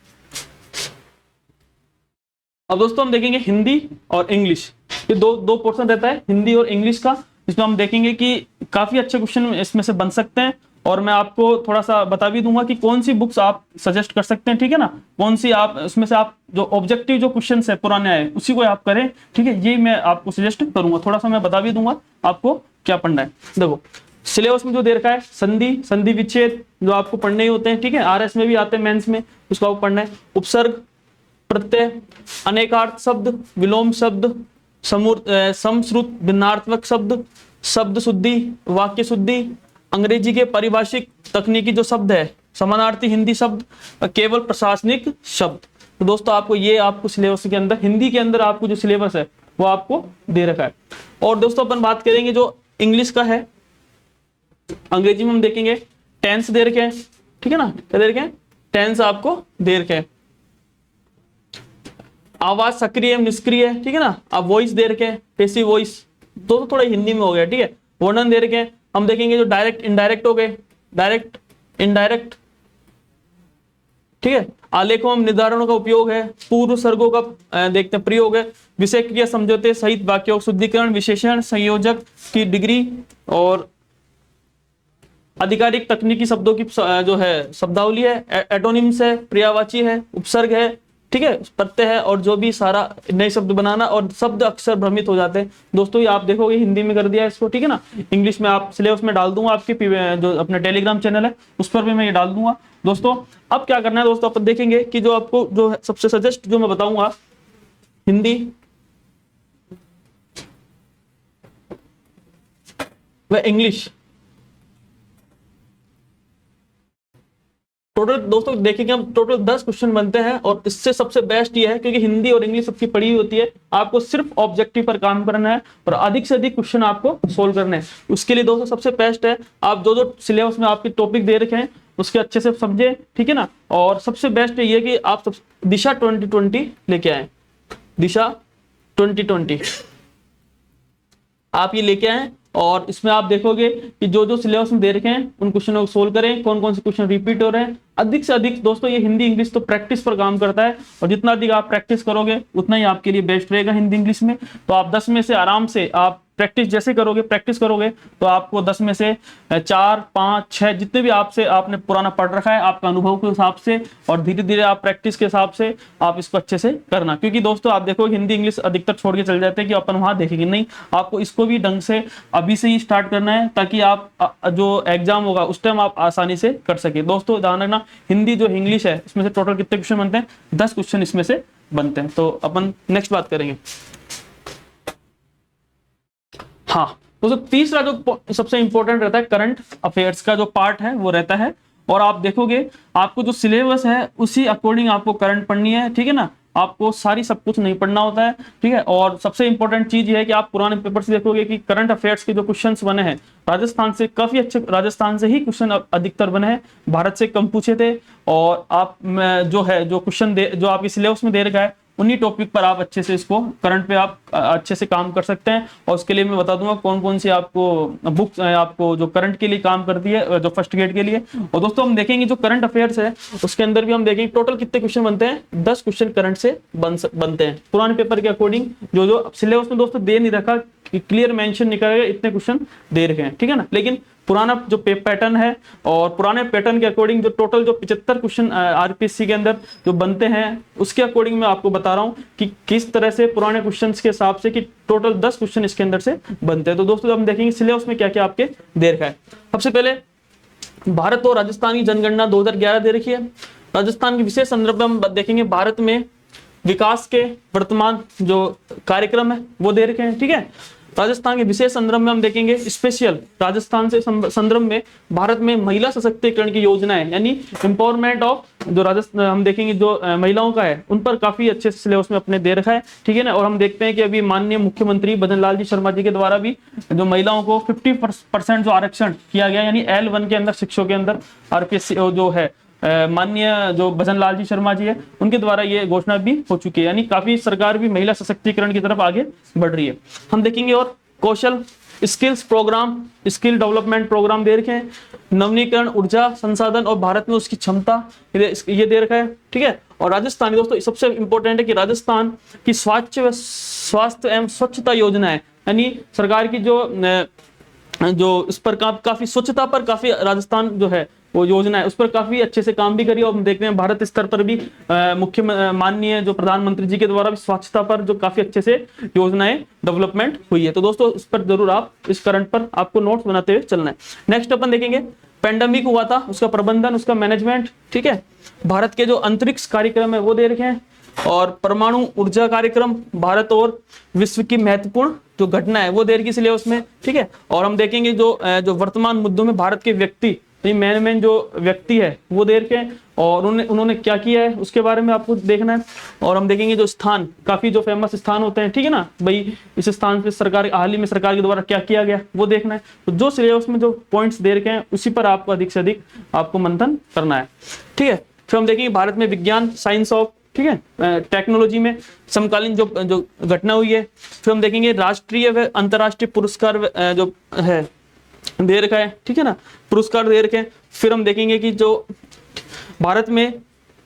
अब दोस्तों हम देखेंगे हिंदी और इंग्लिश, ये दो पोर्शन रहता है, हिंदी और इंग्लिश का। इसमें हम देखेंगे कि काफी अच्छे क्वेश्चन इसमें से बन सकते हैं, और मैं आपको थोड़ा सा बता भी दूंगा कि कौन सी बुक्स आप सजेस्ट कर सकते हैं, ठीक है ना, कौन सी आप उसमें से आप जो ऑब्जेक्टिव जो क्वेश्चन है पुराने आए उसी को आप करें, ठीक है, ये मैं आपको सजेस्ट करूंगा। थोड़ा सा मैं बता भी दूंगा आपको क्या पढ़ना है। देखो सिलेबस में जो दे रखा है, संधि विच्छेद जो आपको पढ़ने ही होते हैं, ठीक है, RS में भी आते हैं, मेंस में, उसको आपको पढ़ना है। उपसर्ग, प्रत्यय, अनेकार्थ शब्द, विलोम शब्द, समश्रुत भिन्नार्थक शब्द, शब्द शुद्धि, वाक्य शुद्धि, अंग्रेजी के पारिभाषिक तकनीकी जो शब्द है, समानार्थी हिंदी शब्द, केवल प्रशासनिक शब्द। तो दोस्तों आपको ये आपको सिलेबस के अंदर, हिंदी के अंदर आपको जो सिलेबस है वो आपको दे रखा है। और दोस्तों अपन बात करेंगे जो इंग्लिश का है, अंग्रेजी में हम देखेंगे टेंस दे रखे हैं, ठीक है ना, क्या दे रखे हैं, टेंस आपको दे रखे हैं। आवाज सक्रिय एवं निष्क्रिय, ठीक है ना, आप वॉइस दे रखे हैं, पैसिव वॉइस, तो थोड़ा हिंदी में हो गया, ठीक है। वर्णन दे रखे हैं, हम देखेंगे जो डायरेक्ट इनडायरेक्ट हो गए, डायरेक्ट इनडायरेक्ट, ठीक है। आलेखों में निर्धारणों का उपयोग है, पूर्व सर्गों का देखते हैं प्रयोग है, विषय क्रिया समझौते सहित वाक्यों का शुद्धिकरण, विशेषण संयोजक की डिग्री, और आधिकारिक तकनीकी शब्दों की जो है शब्दावली है, एटोनिम्स है, पर्यायवाची है, उपसर्ग है, ठीक है, प्रत्यय है, और जो भी सारा नए शब्द बनाना, और शब्द अक्सर भ्रमित हो जाते हैं दोस्तों, ये आप देखोगे हिंदी में कर दिया इसको, ठीक है ना। इंग्लिश में आप सिलेबस में डाल दूंगा, आपके जो अपना टेलीग्राम चैनल है उस पर भी मैं ये डाल दूंगा दोस्तों। अब क्या करना है दोस्तों, अपन देखेंगे कि जो आपको जो सबसे सजेस्ट जो मैं बताऊंगा, हिंदी व इंग्लिश, टोटल दोस्तों देखेंगे हम टोटल 10 क्वेश्चन बनते हैं, और इससे सबसे बेस्ट ये है क्योंकि हिंदी और इंग्लिश सबकी पढ़ी हुई होती है, आपको सिर्फ ऑब्जेक्टिव पर काम करना है और अधिक से अधिक क्वेश्चन आपको सोल्व करने हैं। उसके लिए दोस्तों सबसे बेस्ट है, आप जो जो सिलेबस में आपके टॉपिक दे रखे हैं उसके अच्छे से समझे, ठीक है ना। और सबसे बेस्ट ये कि आप दिशा 2020 लेके आए, दिशा 2020 आप ये लेके आए, और इसमें आप देखोगे कि जो जो सिलेबस में दे रखे हैं उन क्वेश्चनों को सोल्व करें, कौन कौन से क्वेश्चन रिपीट हो रहे हैं। अधिक से अधिक दोस्तों ये हिंदी इंग्लिश तो प्रैक्टिस पर काम करता है, और जितना अधिक आप प्रैक्टिस करोगे उतना ही आपके लिए बेस्ट रहेगा हिंदी इंग्लिश में। तो आप 10 में से आराम से आप प्रैक्टिस जैसे करोगे, प्रैक्टिस करोगे तो आपको 10 में से 4, 5, 6 जितने भी आपसे आपने पुराना पढ़ रखा है आपका अनुभव के हिसाब से, और धीरे धीरे आप प्रैक्टिस के हिसाब से आप इसको अच्छे से करना। क्योंकि दोस्तों आप देखो हिंदी इंग्लिश अधिकतर छोड़ के चल जाते हैं कि अपन वहां देखेंगे, नहीं, आपको इसको भी ढंग से अभी से ही स्टार्ट करना है, ताकि आप जो एग्जाम होगा उस टाइम आप आसानी से कर सके। दोस्तों ध्यान रखना, हिंदी जो इंग्लिश है इसमें से टोटल कितने क्वेश्चन बनते हैं, 10 क्वेश्चन इसमें से बनते हैं। तो अपन नेक्स्ट बात करेंगे। हाँ दोस्तों, तीसरा जो सबसे इंपॉर्टेंट रहता है करंट अफेयर्स का जो पार्ट है वो रहता है, और आप देखोगे आपको जो सिलेबस है उसी अकॉर्डिंग आपको करंट पढ़नी है, ठीक है ना। आपको सारी सब कुछ नहीं पढ़ना होता है, ठीक है। और सबसे इंपॉर्टेंट चीज ये है कि आप पुराने पेपर से देखोगे कि करंट अफेयर्स के जो क्वेश्चंस बने हैं राजस्थान से काफी अच्छे, राजस्थान से ही क्वेश्चन अधिकतर बने हैं, भारत से कम पूछे थे। और आप जो है जो क्वेश्चन जो आपके सिलेबस में दे रखा है उन्हीं टॉपिक पर आप अच्छे से इसको करंट पे आप अच्छे से काम कर सकते हैं। और उसके लिए मैं बता दूंगा कौन कौन सी आपको बुक्स आपको जो करंट के लिए काम करती है, जो फर्स्ट ग्रेड के लिए। और दोस्तों हम देखेंगे जो करंट अफेयर्स है उसके अंदर भी हम देखेंगे टोटल कितने क्वेश्चन बनते हैं, 10 क्वेश्चन करंट से बनते हैं पुराने पेपर के अकॉर्डिंग। जो जो सिलेबस में दोस्तों दे नहीं रखा, क्लियर मेंशन नहीं करेगा इतने क्वेश्चन दे रखे हैं, ठीक है ना। लेकिन पुराना जो पैटर्न है और पुराने पैटर्न के अकॉर्डिंग जो टोटल जो 75 क्वेश्चन आरपीएससी के अंदर जो बनते हैं उसके अकॉर्डिंग मैं आपको बता रहा हूं कि किस तरह से पुराने क्वेश्चंस के हिसाब से कि टोटल 10 क्वेश्चन इसके अंदर से बनते हैं। तो दोस्तों हम देखेंगे सिलेबस में क्या क्या आपके दे रखा है। सबसे पहले भारत और राजस्थान की जनगणना 2011 दे रखी है। राजस्थान के विशेष संदर्भ में हम देखेंगे भारत में विकास के वर्तमान जो कार्यक्रम है वो दे रखे हैं, ठीक है। राजस्थान के विशेष संदर्भ में हम देखेंगे स्पेशल राजस्थान से संदर्भ में भारत में महिला सशक्तिकरण की योजनाएं यानी एम्पावरमेंट ऑफ जो राजस्थान हम देखेंगे जो महिलाओं का है उन पर काफी अच्छे सिलेबस में अपने दे रखा है, ठीक है ना। और हम देखते हैं कि अभी माननीय मुख्यमंत्री भजन लाल जी शर्मा जी के द्वारा भी जो महिलाओं को 50% जो आरक्षण किया गया यानी L1 के अंदर शिक्षकों के अंदर आरपीएससी जो है माननीय जो भजन लाल जी शर्मा जी है उनके द्वारा ये घोषणा भी हो चुकी है, यानी काफी सरकार भी महिला सशक्तिकरण की तरफ आगे बढ़ रही है। हम देखेंगे और कौशल skills program, skill development program दे रखे हैं, नवीनीकरण ऊर्जा संसाधन और भारत में उसकी क्षमता ये दे रखा है, ठीक है। और राजस्थान दोस्तों सबसे इंपॉर्टेंट है कि राजस्थान की स्वास्थ्य एवं स्वच्छता योजना है, यानी सरकार की जो इस पर काफी स्वच्छता पर काफी राजस्थान जो है वो योजना है उस पर काफी अच्छे से काम भी करी। और हम देखते हैं भारत स्तर पर भी मुख्य माननीय जो प्रधानमंत्री जी के द्वारा भी स्वच्छता पर जो काफी अच्छे से योजनाएं डेवलपमेंट हुई है। तो दोस्तों इस पर जरूर आप इस करंट पर आपको नोट्स बनाते हुए चलना है। नेक्स्ट अपन देखेंगे पेंडेमिक हुआ था उसका प्रबंधन, उसका मैनेजमेंट, ठीक है। भारत के जो अंतरिक्ष कार्यक्रम है वो दे रखे हैं, और परमाणु ऊर्जा कार्यक्रम, भारत और विश्व की महत्वपूर्ण जो घटना है वो दे रखी सिलेबस में, ठीक है। और हम देखेंगे जो वर्तमान मुद्दों में भारत के व्यक्ति मेन जो व्यक्ति है वो दे रखे हैं और उन्होंने क्या किया है उसके बारे में आपको देखना है। और हम देखेंगे जो स्थान काफी जो फेमस स्थान होते हैं, ठीक है ना, भाई इस स्थान पे सरकार हाल ही में सरकार के द्वारा क्या किया गया वो देखना है। तो जो सिलेबस में जो पॉइंट्स दे रखे हैं उसी पर आपको अधिक से अधिक आपको मंथन करना है, ठीक है। फिर हम देखेंगे भारत में विज्ञान साइंस ऑफ, ठीक है, टेक्नोलॉजी में समकालीन जो घटना हुई है। फिर हम देखेंगे राष्ट्रीय व अंतर्राष्ट्रीय पुरस्कार जो है दे रखा है, ठीक है ना, पुरस्कार दे रखे हैं। फिर हम देखेंगे कि जो भारत में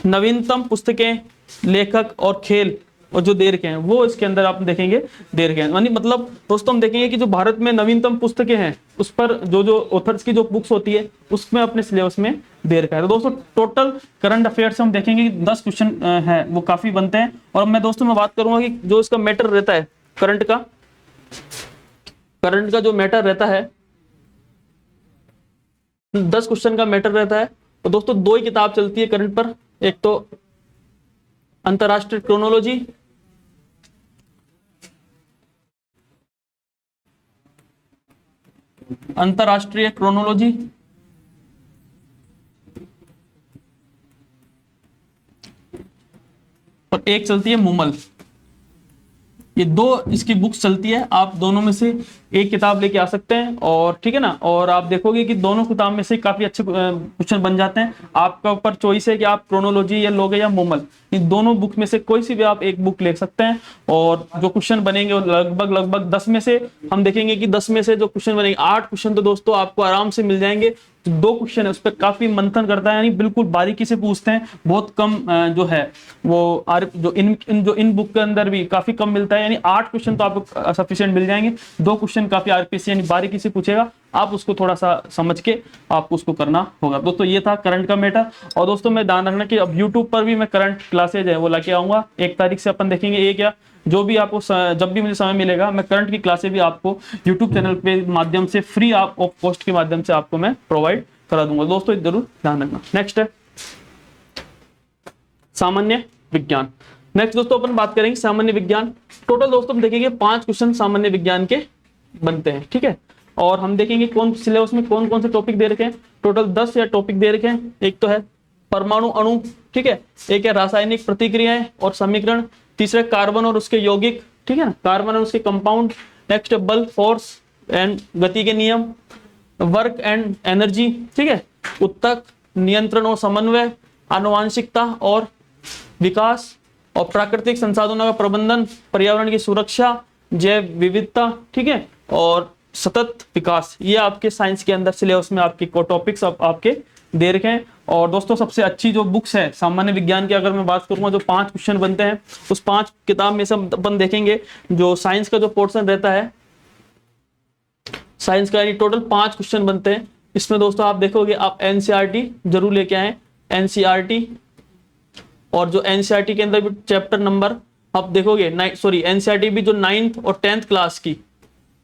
नवीनतम पुस्तकें, लेखक और खेल और जो दे रखे हैं वो इसके अंदर आप देखेंगे दे रखे हैं। यानी मतलब दोस्तों हम देखेंगे कि जो भारत में नवीनतम पुस्तकें हैं उस पर जो जो ऑथर्स की जो बुक्स होती है उसमें अपने सिलेबस में दे रखा है। तो दोस्तों टोटल करंट अफेयर्स हम देखेंगे कि 10 क्वेश्चन है वो काफी बनते हैं। और मैं दोस्तों मैं बात करूंगा कि जो इसका मैटर रहता है करंट का जो मैटर रहता है 10 क्वेश्चन का मैटर रहता है। तो दोस्तों दो ही किताब चलती है करंट पर, एक तो अंतरराष्ट्रीय क्रोनोलॉजी और एक चलती है मुमल। ये दो इसकी बुक्स चलती है, आप दोनों में से एक किताब लेके आ सकते हैं और ठीक है ना। और आप देखोगे कि दोनों किताब में से काफी अच्छे क्वेश्चन बन जाते हैं। आपका ऊपर चॉइस है कि आप क्रोनोलॉजी या लोगे या मुमल, इन दोनों बुक में से कोई सी भी आप एक बुक ले सकते हैं। और जो क्वेश्चन बनेंगे वो लगभग 10 में से हम देखेंगे कि 10 में से जो क्वेश्चन बनेंगे 8 क्वेश्चन तो दोस्तों आपको आराम से मिल जाएंगे। दो क्वेश्चन है उस पर काफी मंथन करता है, यानी बिल्कुल बारीकी से पूछते हैं। बहुत कम जो है वो जो इन बुक के अंदर भी काफी कम मिलता है। यानी 8 क्वेश्चन तो आपको सफिशिएंट मिल जाएंगे। दो क्वेश्चन काफी आरपीसी यानी बारीकी से पूछेगा, आप उसको थोड़ा सा समझ के आपको उसको करना होगा। दोस्तों ये था करंट का मैटर। और दोस्तों मैं ध्यान रखना कि अब यूट्यूब पर भी मैं करंट क्लासेज है वो लाके आऊंगा। 1 तारीख से अपन देखेंगे एक या जो भी आपको जब भी मुझे समय मिलेगा मैं करंट की क्लासेस भी आपको यूट्यूब चैनल के माध्यम से फ्री ऑफ कॉस्ट के माध्यम से आपको मैं प्रोवाइड करा दूंगा। दोस्तों जरूर ध्यान रखना। नेक्स्ट है सामान्य विज्ञान। नेक्स्ट दोस्तों अपन बात करेंगे सामान्य विज्ञान। टोटल दोस्तों हम देखेंगे 5 क्वेश्चन सामान्य विज्ञान के बनते हैं, ठीक है। और हम देखेंगे कौन सिलेबस में कौन कौन से टॉपिक दे रखे हैं। टोटल 10 या टॉपिक दे रखे हैं। एक तो है परमाणु अणु, ठीक है। एक है रासायनिक प्रतिक्रियाएं और समीकरण। तीसरा कार्बन और उसके यौगिक, ठीक है ना, कार्बन और उसके कंपाउंड। नेक्स्ट है बल, फोर्स एंड गति के नियम, वर्क एंड एनर्जी, ठीक है। उत्तक, नियंत्रण और समन्वय, आनुवांशिकता और विकास, और प्राकृतिक संसाधनों का प्रबंधन, पर्यावरण की सुरक्षा, जैव विविधता, ठीक है, और सतत विकास। ये आपके साइंस के अंदर सिलेबस में आपके टॉपिक्स आपके दे रखे हैं। और दोस्तों सबसे अच्छी जो बुक्स है सामान्य विज्ञान की अगर मैं बात करूंगा, जो 5 क्वेश्चन बनते हैं उस 5 किताब में से अपन देखेंगे जो साइंस का जो पोर्शन रहता है, साइंस का टोटल 5 क्वेश्चन बनते हैं। इसमें दोस्तों आप देखोगे आप एनसीईआरटी जरूर लेके आए, एनसीईआरटी। और जो एनसीईआरटी के अंदर भी चैप्टर नंबर आप देखोगे एनसीईआरटी भी जो 9th और 10th क्लास की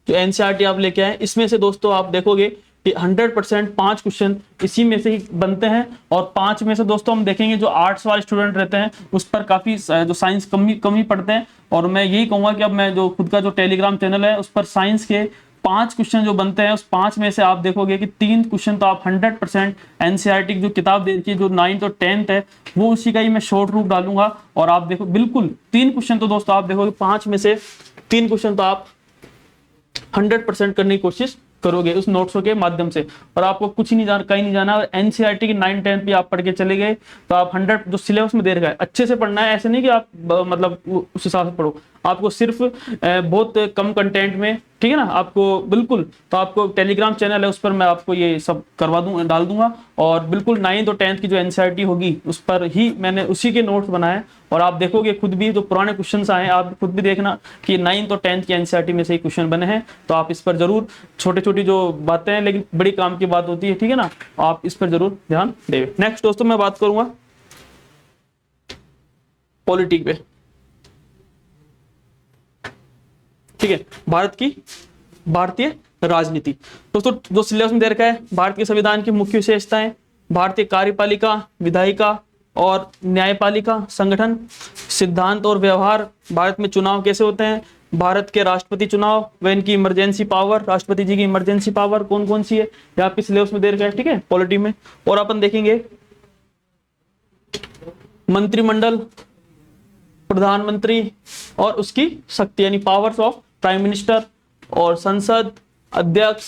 जो एनसीईआरटी आप लेके आए, इसमें से दोस्तों आप देखोगे कि 100% 5 क्वेश्चन इसी में से ही बनते हैं। और 5 में से दोस्तों हम देखेंगे जो आर्ट्स वाले स्टूडेंट रहते हैं उस पर काफी जो साइंस कम ही पढ़ते हैं। और मैं यही कहूंगा कि अब मैं जो खुद का जो टेलीग्राम चैनल है उस पर साइंस के 5 क्वेश्चन जो बनते हैं उस 5 में से आप देखोगे कि 3 क्वेश्चन तो आप 100% एनसीईआरटी की जो किताब दे रखी है जो 9th और 10th है वो उसी का ही मैं शॉर्ट रूप डालूंगा। और आप देखो बिल्कुल 3 क्वेश्चन तो दोस्तों आप देखोगे 5 में से 3 क्वेश्चन तो आप 100% करने की कोशिश करोगे उस नोट्सों के माध्यम से। और आपको कुछ ही नहीं जाना, कहीं नहीं जाना। और एनसीईआरटी की 9th 10th भी आप पढ़ के चले गए तो आप 100 जो सिलेबस में दे रखा है अच्छे से पढ़ना है। ऐसे नहीं कि आप मतलब उस हिसाब से पढ़ो, आपको सिर्फ बहुत कम कंटेंट में, ठीक है ना, आपको बिल्कुल। तो आपको टेलीग्राम चैनल है उस पर मैं आपको ये सब करवा दूंगा, डाल दूंगा। और बिल्कुल 9th और 10th की जो एनसीईआरटी होगी उस पर ही मैंने उसी के नोट्स बनाए। और आप देखोगे खुद भी जो पुराने क्वेश्चन आए आप खुद भी देखना कि 9th और 10th की एनसीईआरटी में से ही क्वेश्चन बने हैं। तो आप इस पर जरूर छोटी छोटी जो बातें हैं लेकिन बड़ी काम की बात होती है, ठीक है ना, आप इस पर जरूर ध्यान दें। नेक्स्ट दोस्तों मैं बात करूंगा पॉलिटिक पे, ठीक है, भारतीय राजनीति। दोस्तों जो सिलेबस में दे रखा है भारतीय संविधान की मुख्य विशेषताएं, भारतीय कार्यपालिका, विधायिका और न्यायपालिका संगठन, सिद्धांत और व्यवहार, भारत में चुनाव कैसे होते हैं, भारत के राष्ट्रपति चुनाव व इनकी इमरजेंसी पावर, राष्ट्रपति जी की इमरजेंसी पावर कौन कौन सी है ये आपके सिलेबस में दे रखा है, ठीक है, पॉलिटी में। और अपन देखेंगे मंत्रिमंडल, प्रधानमंत्री और उसकी शक्ति यानी पावर्स ऑफ प्राइम मिनिस्टर, और संसद, अध्यक्ष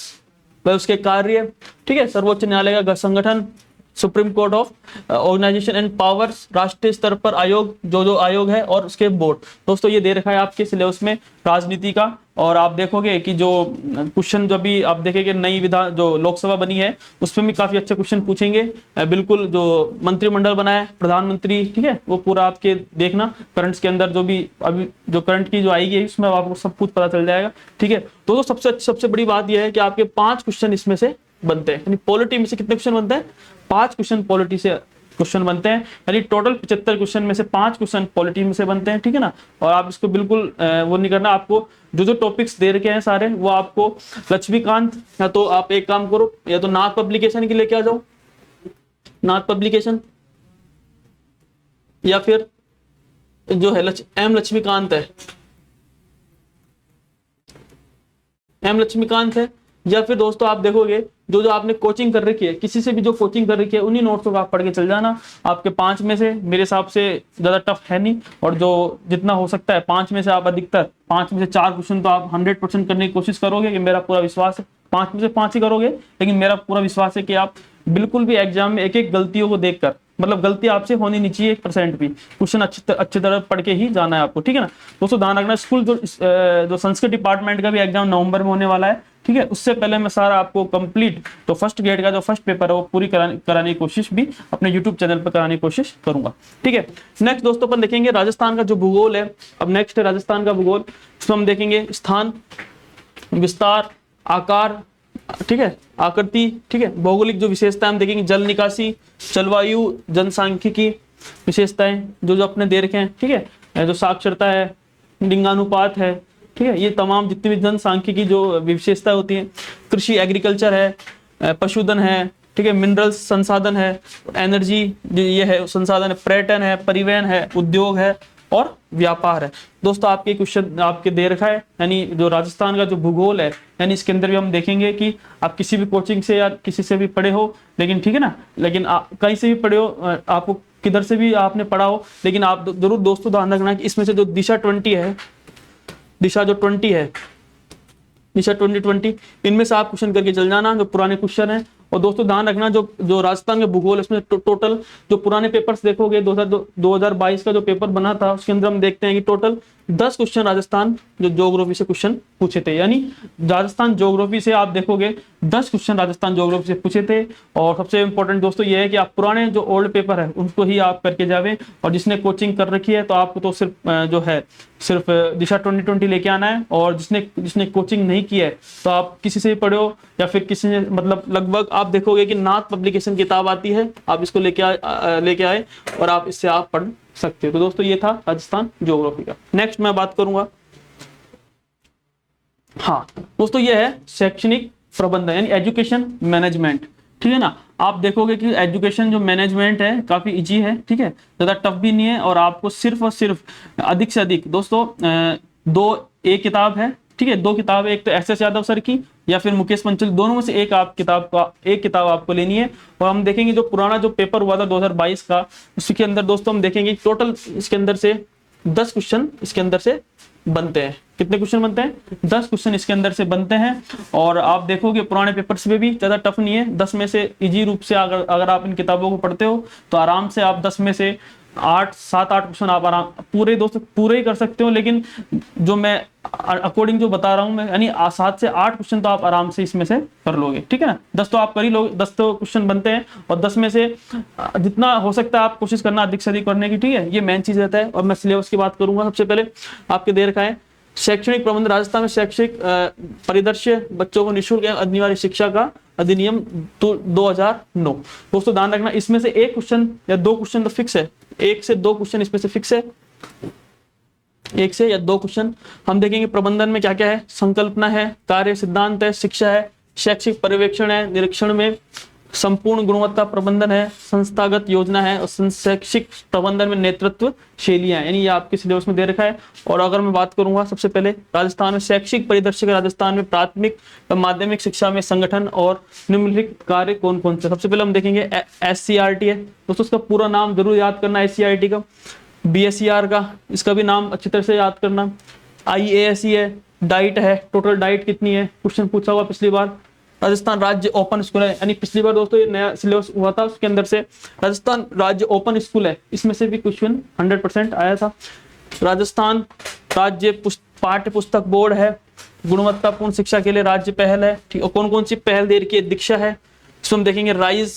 व उसके कार्य, ठीक है, सर्वोच्च न्यायालय का संगठन, supreme court of organisation and powers, राष्ट्रीय स्तर पर आयोग, जो आयोग है, और उसके बोर्ड। दोस्तों ये दे रखा है आपके सिलेबस में राजनीति का। और आप देखोगे कि जो क्वेश्चन जो भी आप देखेंगे नई विधान जो लोकसभा बनी है उसमें भी काफी अच्छे क्वेश्चन पूछेंगे। बिल्कुल जो मंत्रिमंडल बना है, प्रधानमंत्री, ठीक है, वो पूरा आपके देखना करंट्स के अंदर जो भी अभी जो करंट की जो आएगी है उसमें आपको सब कुछ पता चल जाएगा। ठीक है, तो सबसे बड़ी बात यह है कि आपके 5 क्वेश्चन इसमें से बनते हैं। यानी पॉलिटी में से कितने क्वेश्चन बनते हैं? 5 क्वेश्चन पॉलिटी से क्वेश्चन बनते हैं। यानी टोटल 75 क्वेश्चन में से 5 क्वेश्चन पॉलिटी में से बनते हैं। ठीक है ना, और आप इसको बिल्कुल वो नहीं करना। आपको जो टॉपिक्स दे रखे हैं सारे वो आपको लक्ष्मीकांत, या तो आप एक काम करो, या तो नाथ पब्लिकेशन के लेके आ जाओ, नाथ पब्लिकेशन, या फिर जो है एम लक्ष्मीकांत है, एम लक्ष्मीकांत है, या फिर दोस्तों आप देखोगे जो आपने कोचिंग कर रखी है, किसी से भी जो कोचिंग कर रखी है उन्हीं नोट्स को आप पढ़ के चल जाना। आपके 5 में से मेरे हिसाब से ज्यादा टफ है नहीं, और जो जितना हो सकता है 5 में से आप अधिकतर 5 में से 4 क्वेश्चन तो आप 100% करने की कोशिश करोगे, कि मेरा पूरा विश्वास है 5 में से 5 ही करोगे। लेकिन मेरा पूरा विश्वास है कि आप बिल्कुल भी एग्जाम में एक गलतियों को देखकर, मतलब गलती आपसे होनी नहीं चाहिए 1% भी, क्वेश्चन अच्छी तरह पढ़ के ही जाना है आपको। ठीक है ना दोस्तों, ध्यान रखना। स्कूल जो संस्कृत डिपार्टमेंट का भी एग्जाम नवंबर में होने वाला है। ठीक है, उससे पहले मैं सारा आपको कंप्लीट तो फर्स्ट ग्रेड का जो फर्स्ट पेपर है वो पूरी कराने की कोशिश भी अपने यूट्यूब चैनल पर कराने की कोशिश करूंगा। ठीक है, नेक्स्ट दोस्तों अपन देखेंगे राजस्थान का जो भूगोल है। अब नेक्स्ट है राजस्थान का भूगोल, इसमें हम देखेंगे स्थान, विस्तार, आकार, ठीक है, आकृति, ठीक है, भौगोलिक जो विशेषताएं हम देखेंगे, जल निकासी, जलवायु, जनसांख्यिकी विशेषताएं जो अपने दे रखे हैं। ठीक है, जो साक्षरता है, लिंगानुपात है, ठीक है, ये तमाम जितनी भी जनसांख्यिकी जो विशेषताएं होती हैं, कृषि एग्रीकल्चर है, पशुधन है, ठीक है, मिनरल्स संसाधन है, एनर्जी जो ये है संसाधन है, पर्यटन है, परिवहन है, उद्योग है, और व्यापार है। दोस्तों आपके क्वेश्चन आपके दे रखा है, यानी जो राजस्थान का जो भूगोल है, यानी इसके अंदर भी हम देखेंगे कि आप किसी भी कोचिंग से या किसी से भी पढ़े हो, लेकिन ठीक है ना, लेकिन आप कहीं से भी पढ़े हो, आपको किधर से भी आपने पढ़ा हो, लेकिन आप जरूर दोस्तों ध्यान रखना कि इसमें से जो दिशा 20 है, दिशा जो 20 है, दिशा 2020, इनमें से आप क्वेश्चन करके चल जाना जो पुराने क्वेश्चन है। और दोस्तों ध्यान रखना जो राजस्थान के भूगोल इसमें टोटल जो पुराने पेपर्स देखोगे 2022 का जो पेपर बना था उसके अंदर हम देखते हैं कि टोटल 10 क्वेश्चन राजस्थान जो ज्योग्राफी से क्वेश्चन पूछे थे। यानी राजस्थान ज्योग्राफी से आप देखोगे 10 क्वेश्चन राजस्थान ज्योग्राफी से पूछे थे। और सबसे इंपॉर्टेंट दोस्तों ये है कि आप पुराने जो ओल्ड पेपर है उनको ही आप करके जावे, और जिसने कोचिंग कर रखी है तो आपको तो सिर्फ दिशा 2020 लेके आना है। और जिसने कोचिंग नहीं की है तो आप किसी से भी पढ़े हो या फिर किसी ने मतलब लगभग आप देखोगे कि नाथ पब्लिकेशन किताब आती है, आप इसको लेके आए और आप इससे आप पढ़ सकते हो। तो दोस्तों ये था राजस्थान ज्योग्राफी का। नेक्स्ट मैं बात करूंगा, हाँ दोस्तों ये है शैक्षणिक प्रबंधन यानी एजुकेशन मैनेजमेंट। ठीक है ना, आप देखोगे कि एजुकेशन जो मैनेजमेंट है काफी इजी है, ठीक है, ज्यादा टफ भी नहीं है। और आपको सिर्फ और सिर्फ अधिक से अधिक दोस्तों एक किताब है, ठीक है, 2 किताब है, एक तो SS यादव सर की या फिर मुकेश पंचल, दोनों में से एक किताब आपको लेनी है। और हम देखेंगे जो पुराना जो पेपर हुआ था 2022 का, उसके अंदर दोस्तों हम देखेंगे टोटल इसके अंदर से 10 क्वेश्चन इसके अंदर से बनते हैं। कितने क्वेश्चन बनते हैं? 10 क्वेश्चन इसके अंदर से बनते हैं। और आप देखोगे पुराने पेपर्स में भी ज्यादा टफ नहीं है, 10 में से इजी रूप से अगर आप इन किताबों को पढ़ते हो तो आराम से आप 10 में से 7-8 क्वेश्चन आप आराम पूरे ही कर सकते हो। लेकिन जो मैं अकॉर्डिंग जो बता रहा हूं मैं, यानी 7 से 8 क्वेश्चन तो आप आराम से इसमें से कर लोगे। ठीक है ना, 10 तो आप कर ही लोगे, 10 तो क्वेश्चन बनते हैं और 10 में से जितना हो सकता है आप कोशिश करना अधिक से अधिक करने की। ठीक है, ये मेन चीज रहता है। और मैं सिलेबस की बात करूंगा। सबसे पहले आपके दे रखा है शैक्षणिक प्रबंध राजस्थान में शैक्षिक परिदृश्य बच्चों को निःशुल्क अनिवार्य शिक्षा का अधिनियम 2009। दोस्तों ध्यान रखना, इसमें से एक क्वेश्चन या 2 क्वेश्चन तो फिक्स है, 1 से 2 क्वेश्चन इसमें से फिक्स है, 1 से या 2 क्वेश्चन। हम देखेंगे प्रबंधन में क्या क्या है, संकल्पना है, कार्य सिद्धांत है, शिक्षा है, शैक्षिक पर्यवेक्षण है, निरीक्षण में संपूर्ण गुणवत्ता प्रबंधन है, संस्थागत योजना है, और शैक्षिक प्रबंधन में नेतृत्व शैलियां है। यानी ये आपके सिलेबस में दे रखा है। और अगर मैं बात करूंगा सबसे पहले राजस्थान में शैक्षिक परिदृश्य का, राजस्थान में प्राथमिक माध्यमिक शिक्षा में संगठन और निम्नलिखित कार्य कौन कौन से। सबसे पहले हम देखेंगे SCRT है दोस्तों, इसका पूरा नाम जरूर याद करना SCRT का। BSER का, इसका भी नाम अच्छी तरह से याद करना। IASE है, डाइट है, टोटल डाइट कितनी है, क्वेश्चन पूछा हुआ पिछली बार। राजस्थान राज्य ओपन स्कूल है, यानी पिछली बार दोस्तों ये नया सिलेबस हुआ था, उसके अंदर से राजस्थान राज्य ओपन स्कूल है, इसमें से भी क्वेश्चन 100% आया था। राजस्थान राज्य पाठ्य पुस्तक बोर्ड है, गुणवत्तापूर्ण शिक्षा के लिए राज्य पहल है, ठीक। और कौन कौन सी पहल दे रखी है, दीक्षा है, इसमें हम देखेंगे राइज,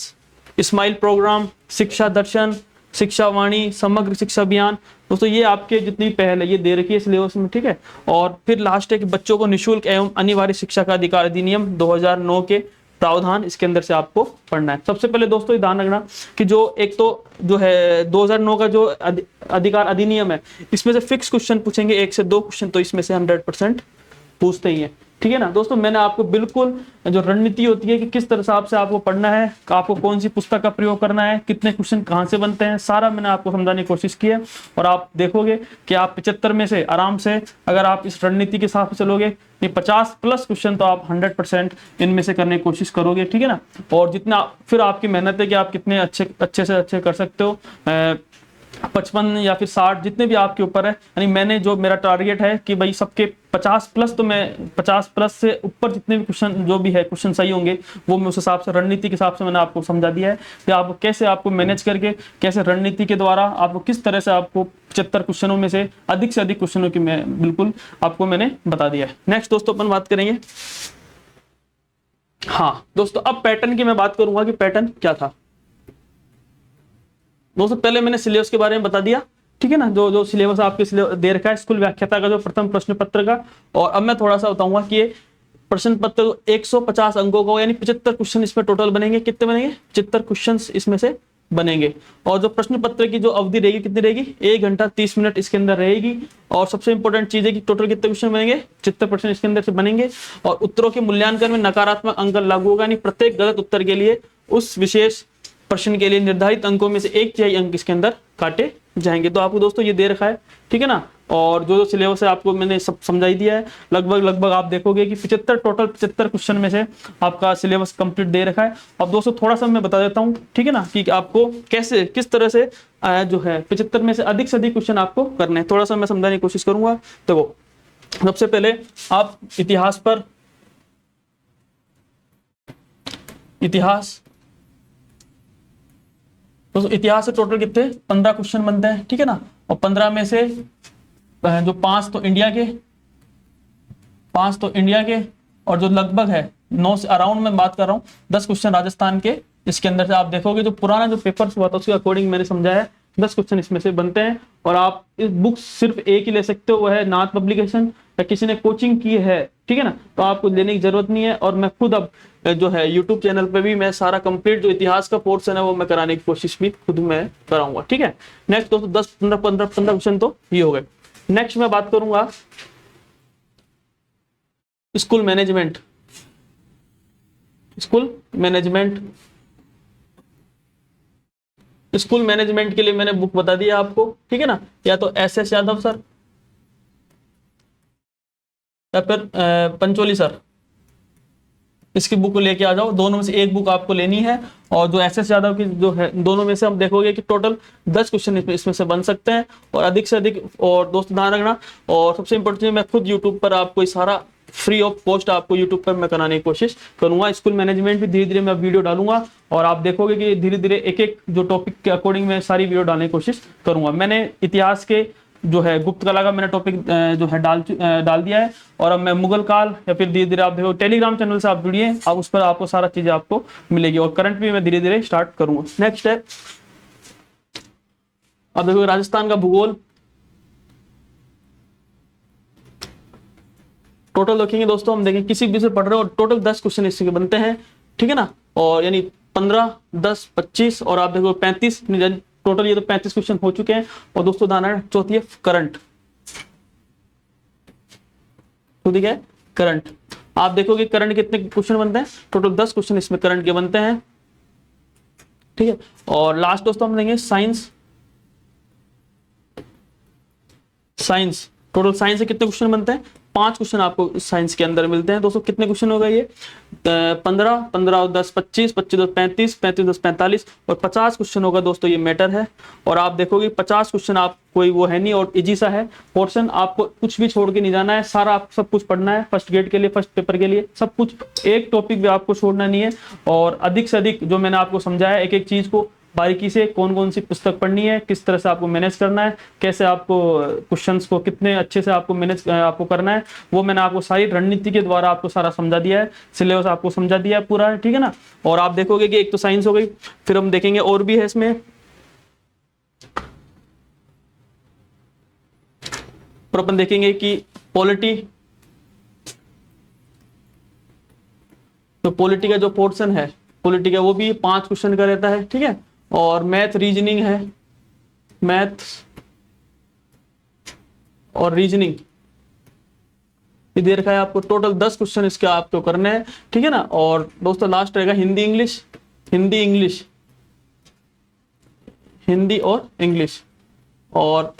स्माइल प्रोग्राम, शिक्षा दर्शन, शिक्षा वाणी, समग्र शिक्षा अभियान। दोस्तों ये आपके जितनी पहल है ये दे रखी है सिलेबस में, ठीक है। और फिर लास्ट है कि बच्चों को निःशुल्क एवं अनिवार्य शिक्षा का अधिकार अधिनियम 2009 के प्रावधान, इसके अंदर से आपको पढ़ना है। सबसे पहले दोस्तों ये ध्यान रखना कि जो एक तो जो है 2009 का जो अधिकार अधिनियम है, इसमें से फिक्स क्वेश्चन पूछेंगे, 1 से 2 क्वेश्चन तो इसमें से 100% पूछते ही है, ठीक है ना। दोस्तों मैंने आपको बिल्कुल जो रणनीति होती है कि किस तरह से आपको पढ़ना है, आपको कौन सी पुस्तक का प्रयोग करना है, कितने क्वेश्चन कहाँ से बनते हैं, सारा मैंने आपको समझाने की कोशिश की है। और आप देखोगे कि आप 75 में से आराम से, अगर आप इस रणनीति के साथ चलोगे, ये 50+ क्वेश्चन तो आप 100% इनमें से करने की कोशिश करोगे, ठीक है ना। और जितना फिर आपकी मेहनत है कि आप कितने अच्छे से अच्छे कर सकते हो, 55 या फिर 60 जितने भी आपके ऊपर है। यानी मैंने जो मेरा टारगेट है कि भाई सबके 50+, तो मैं 50+ से ऊपर जितने भी क्वेश्चन जो भी है क्वेश्चन सही होंगे, वो मैं उस हिसाब से रणनीति के हिसाब से मैंने आपको समझा दिया है कि आप कैसे आपको मैनेज करके, कैसे रणनीति के द्वारा आपको किस तरह से आपको 75 क्वेश्चनों में से अधिक क्वेश्चनों की मैं बिल्कुल आपको मैंने बता दिया है। नेक्स्ट दोस्तों अपन बात करेंगे, हाँ दोस्तों अब पैटर्न की मैं बात करूंगा कि पैटर्न क्या था। दोस्तों पहले मैंने सिलेबस के बारे में बता दिया, ठीक है ना, जो जो सिलेबस आपके दे रखा है स्कूल व्याख्याता का जो प्रथम प्रश्न पत्र का। और अब मैं थोड़ा सा बताऊंगा कि ये प्रश्न पत्र 150 अंकों का, यानी 75 क्वेश्चन इसमें टोटल बनेंगे। कितने बनेंगे? 75 क्वेश्चन इसमें से बनेंगे। और जो प्रश्न पत्र की जो अवधि रहेगी कितनी रहेगी? 1 घंटा 30 मिनट इसके अंदर रहेगी। और सबसे इंपॉर्टेंट चीज है कि टोटल कितने क्वेश्चन बनेंगे? 75% इसके अंदर से बनेंगे। और उत्तरों के मूल्यांकन में नकारात्मक अंक लागू होगा, यानी प्रत्येक गलत उत्तर के लिए उस विशेष प्रश्न के लिए निर्धारित अंकों में से 1/4 अंक इसके अंदर काटे जाएंगे। तो आपको दोस्तों ये दे रखा है, ठीक है ना। और जो जो सिलेबस है आपको मैंने सब समझाई दिया है। लगभग आप देखोगे कि 75 क्वेश्चन में से आपका सिलेबस कंप्लीट दे रखा है। अब दोस्तों थोड़ा सा मैं बता देता हूँ, ठीक है ना, कि आपको कैसे किस तरह से जो है 75 में से अधिक क्वेश्चन आपको करने हैं। थोड़ा सा मैं समझाने की कोशिश करूंगा। देखो सबसे पहले आप इतिहास से टोटल कितने 15 क्वेश्चन बनते हैं, ठीक है ना। और 15 में से जो 5 तो इंडिया के और जो लगभग है 9 से अराउंड मैं बात कर रहा हूँ 10 क्वेश्चन राजस्थान के। इसके अंदर से आप देखोगे जो पुराना जो पेपर हुआ था उसके अकॉर्डिंग मैंने समझाया है 10 क्वेश्चन इसमें से बनते हैं। और आप इस बुक सिर्फ एक ही ले सकते हो, वह है नाथ पब्लिकेशन, या किसी ने कोचिंग की है, ठीक है ना, तो आपको लेने की जरूरत नहीं है। और मैं खुद अब जो है यूट्यूब चैनल पे भी मैं सारा कंप्लीट जो इतिहास का पोर्शन है वो मैं कराने की कोशिश भी खुद मैं कराऊंगा, ठीक है। नेक्स्ट दोस्तों 10-15 क्वेश्चन तो ये हो गए। नेक्स्ट मैं बात करूंगा स्कूल मैनेजमेंट के लिए मैंने बुक बता दिया आपको, ठीक है ना। या तो SS यादव सर या फिर पंचोली सर, इसकी बुक को लेके आ जाओ। दोनों में से एक बुक आपको लेनी है। और जो SS यादव की जो है, दोनों में से हम देखोगे कि टोटल 10 क्वेश्चन इसमें से बन सकते हैं और अधिक से अधिक। और दोस्त ध्यान रखना, और सबसे इंपॉर्टेंट चीज मैं खुद यूट्यूब पर आपको सारा फ्री ऑफ कॉस्ट आपको यूट्यूब पर मैं कराने की कोशिश करूंगा। स्कूल मैनेजमेंट भी धीरे धीरे मैं वीडियो डालूंगा और आप देखोगे कि धीरे धीरे एक जो टॉपिक के अकॉर्डिंग मैं सारी वीडियो डालने की कोशिश करूंगा। मैंने इतिहास के जो है गुप्त कला का मैंने टॉपिक जो है डाल दिया है। और अब मैं मुगल काल या फिर धीरे धीरे आप देखो टेलीग्राम चैनल से आप जुड़िए, आप उस पर आपको सारा चीजें आपको मिलेगी। और करंट भी मैं धीरे धीरे स्टार्ट करूंगा। नेक्स्ट है अब देखो राजस्थान का भूगोल। टोटल देखेंगे दोस्तों, हम देखेंगे किसी भी से पढ़ रहे हो टोटल 10 क्वेश्चन इसके बनते हैं, ठीक है ना। और यानी 15, 10, 25 और आप देखो 35, टोटल ये तो 35 क्वेश्चन हो चुके हैं। और दोस्तों दाना चौथी है करंट, तो ठीक है करंट। आप देखोगे करंट कितने क्वेश्चन बनते हैं, टोटल 10 क्वेश्चन इसमें करंट के बनते हैं, ठीक है। और लास्ट दोस्तों हम देंगे साइंस। टोटल साइंस से कितने क्वेश्चन बनते हैं? 5 क्वेश्चन आपको साइंस के अंदर मिलते हैं। दोस्तों कितने क्वेश्चन हो गए ये? 15, 15 और 10 25, 25 10 35, 35 10 45 और 50 क्वेश्चन होगा दोस्तों, ये मैटर है। और आप देखोगे 50 क्वेश्चन आप कोई वो है नहीं और इजी सा है पोर्शन, आपको कुछ भी छोड़ के नहीं जाना है, सारा आप सब कुछ पढ़ना है फर्स्ट गेट के लिए, फर्स्ट पेपर के लिए, सब कुछ, एक टॉपिक भी आपको छोड़ना नहीं है। और अधिक से अधिक जो मैंने आपको समझाया एक एक चीज को बारीकी से, कौन कौन सी पुस्तक पढ़नी है, किस तरह से आपको मैनेज करना है, कैसे आपको क्वेश्चंस को कितने अच्छे से आपको मैनेज आपको करना है, वो मैंने आपको सारी रणनीति के द्वारा आपको सारा समझा दिया है, सिलेबस आपको समझा दिया है पूरा है, ठीक है ना। और आप देखोगे कि एक तो साइंस हो गई, फिर हम देखेंगे और भी है इसमें, और अपन देखेंगे कि पॉलिटी, तो पॉलिटी का जो पोर्शन है, पॉलिटी का वो भी 5 क्वेश्चन का रहता है, ठीक है। और मैथ रीजनिंग है, मैथ और रीजनिंग ये दे रखा है आपको, टोटल 10 क्वेश्चन इसके आपको करने हैं, ठीक है ना। और दोस्तों लास्ट रहेगा हिंदी इंग्लिश, हिंदी इंग्लिश, हिंदी और इंग्लिश, और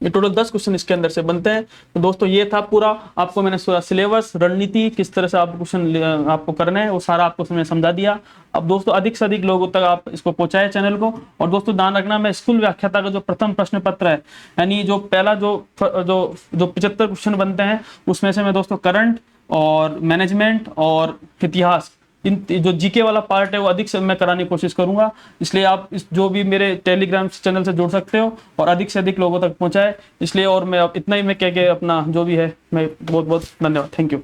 ये टोटल 10 क्वेश्चन इसके अंदर से बनते हैं। तो दोस्तों ये था पूरा, आपको मैंने पूरा सिलेबस, रणनीति, किस तरह से आप क्वेश्चन आपको करना है वो सारा आपको मैंने समझा दिया। अब दोस्तों अधिक से अधिक लोगों तक आप इसको पहुंचाए चैनल को। और दोस्तों ध्यान रखना, मैं स्कूल व्याख्याता का जो प्रथम प्रश्न पत्र है, यानी जो पहला जो 75 क्वेश्चन बनते हैं उसमें से मैं दोस्तों करंट और मैनेजमेंट और इतिहास, इन जो जीके वाला पार्ट है वो अधिक से मैं कराने की कोशिश करूंगा। इसलिए आप इस जो भी मेरे टेलीग्राम चैनल से जुड़ सकते हो और अधिक से अधिक लोगों तक पहुंचाए, इसलिए। और मैं अब इतना ही मैं कह के अपना जो भी है, मैं बहुत बहुत धन्यवाद, थैंक यू।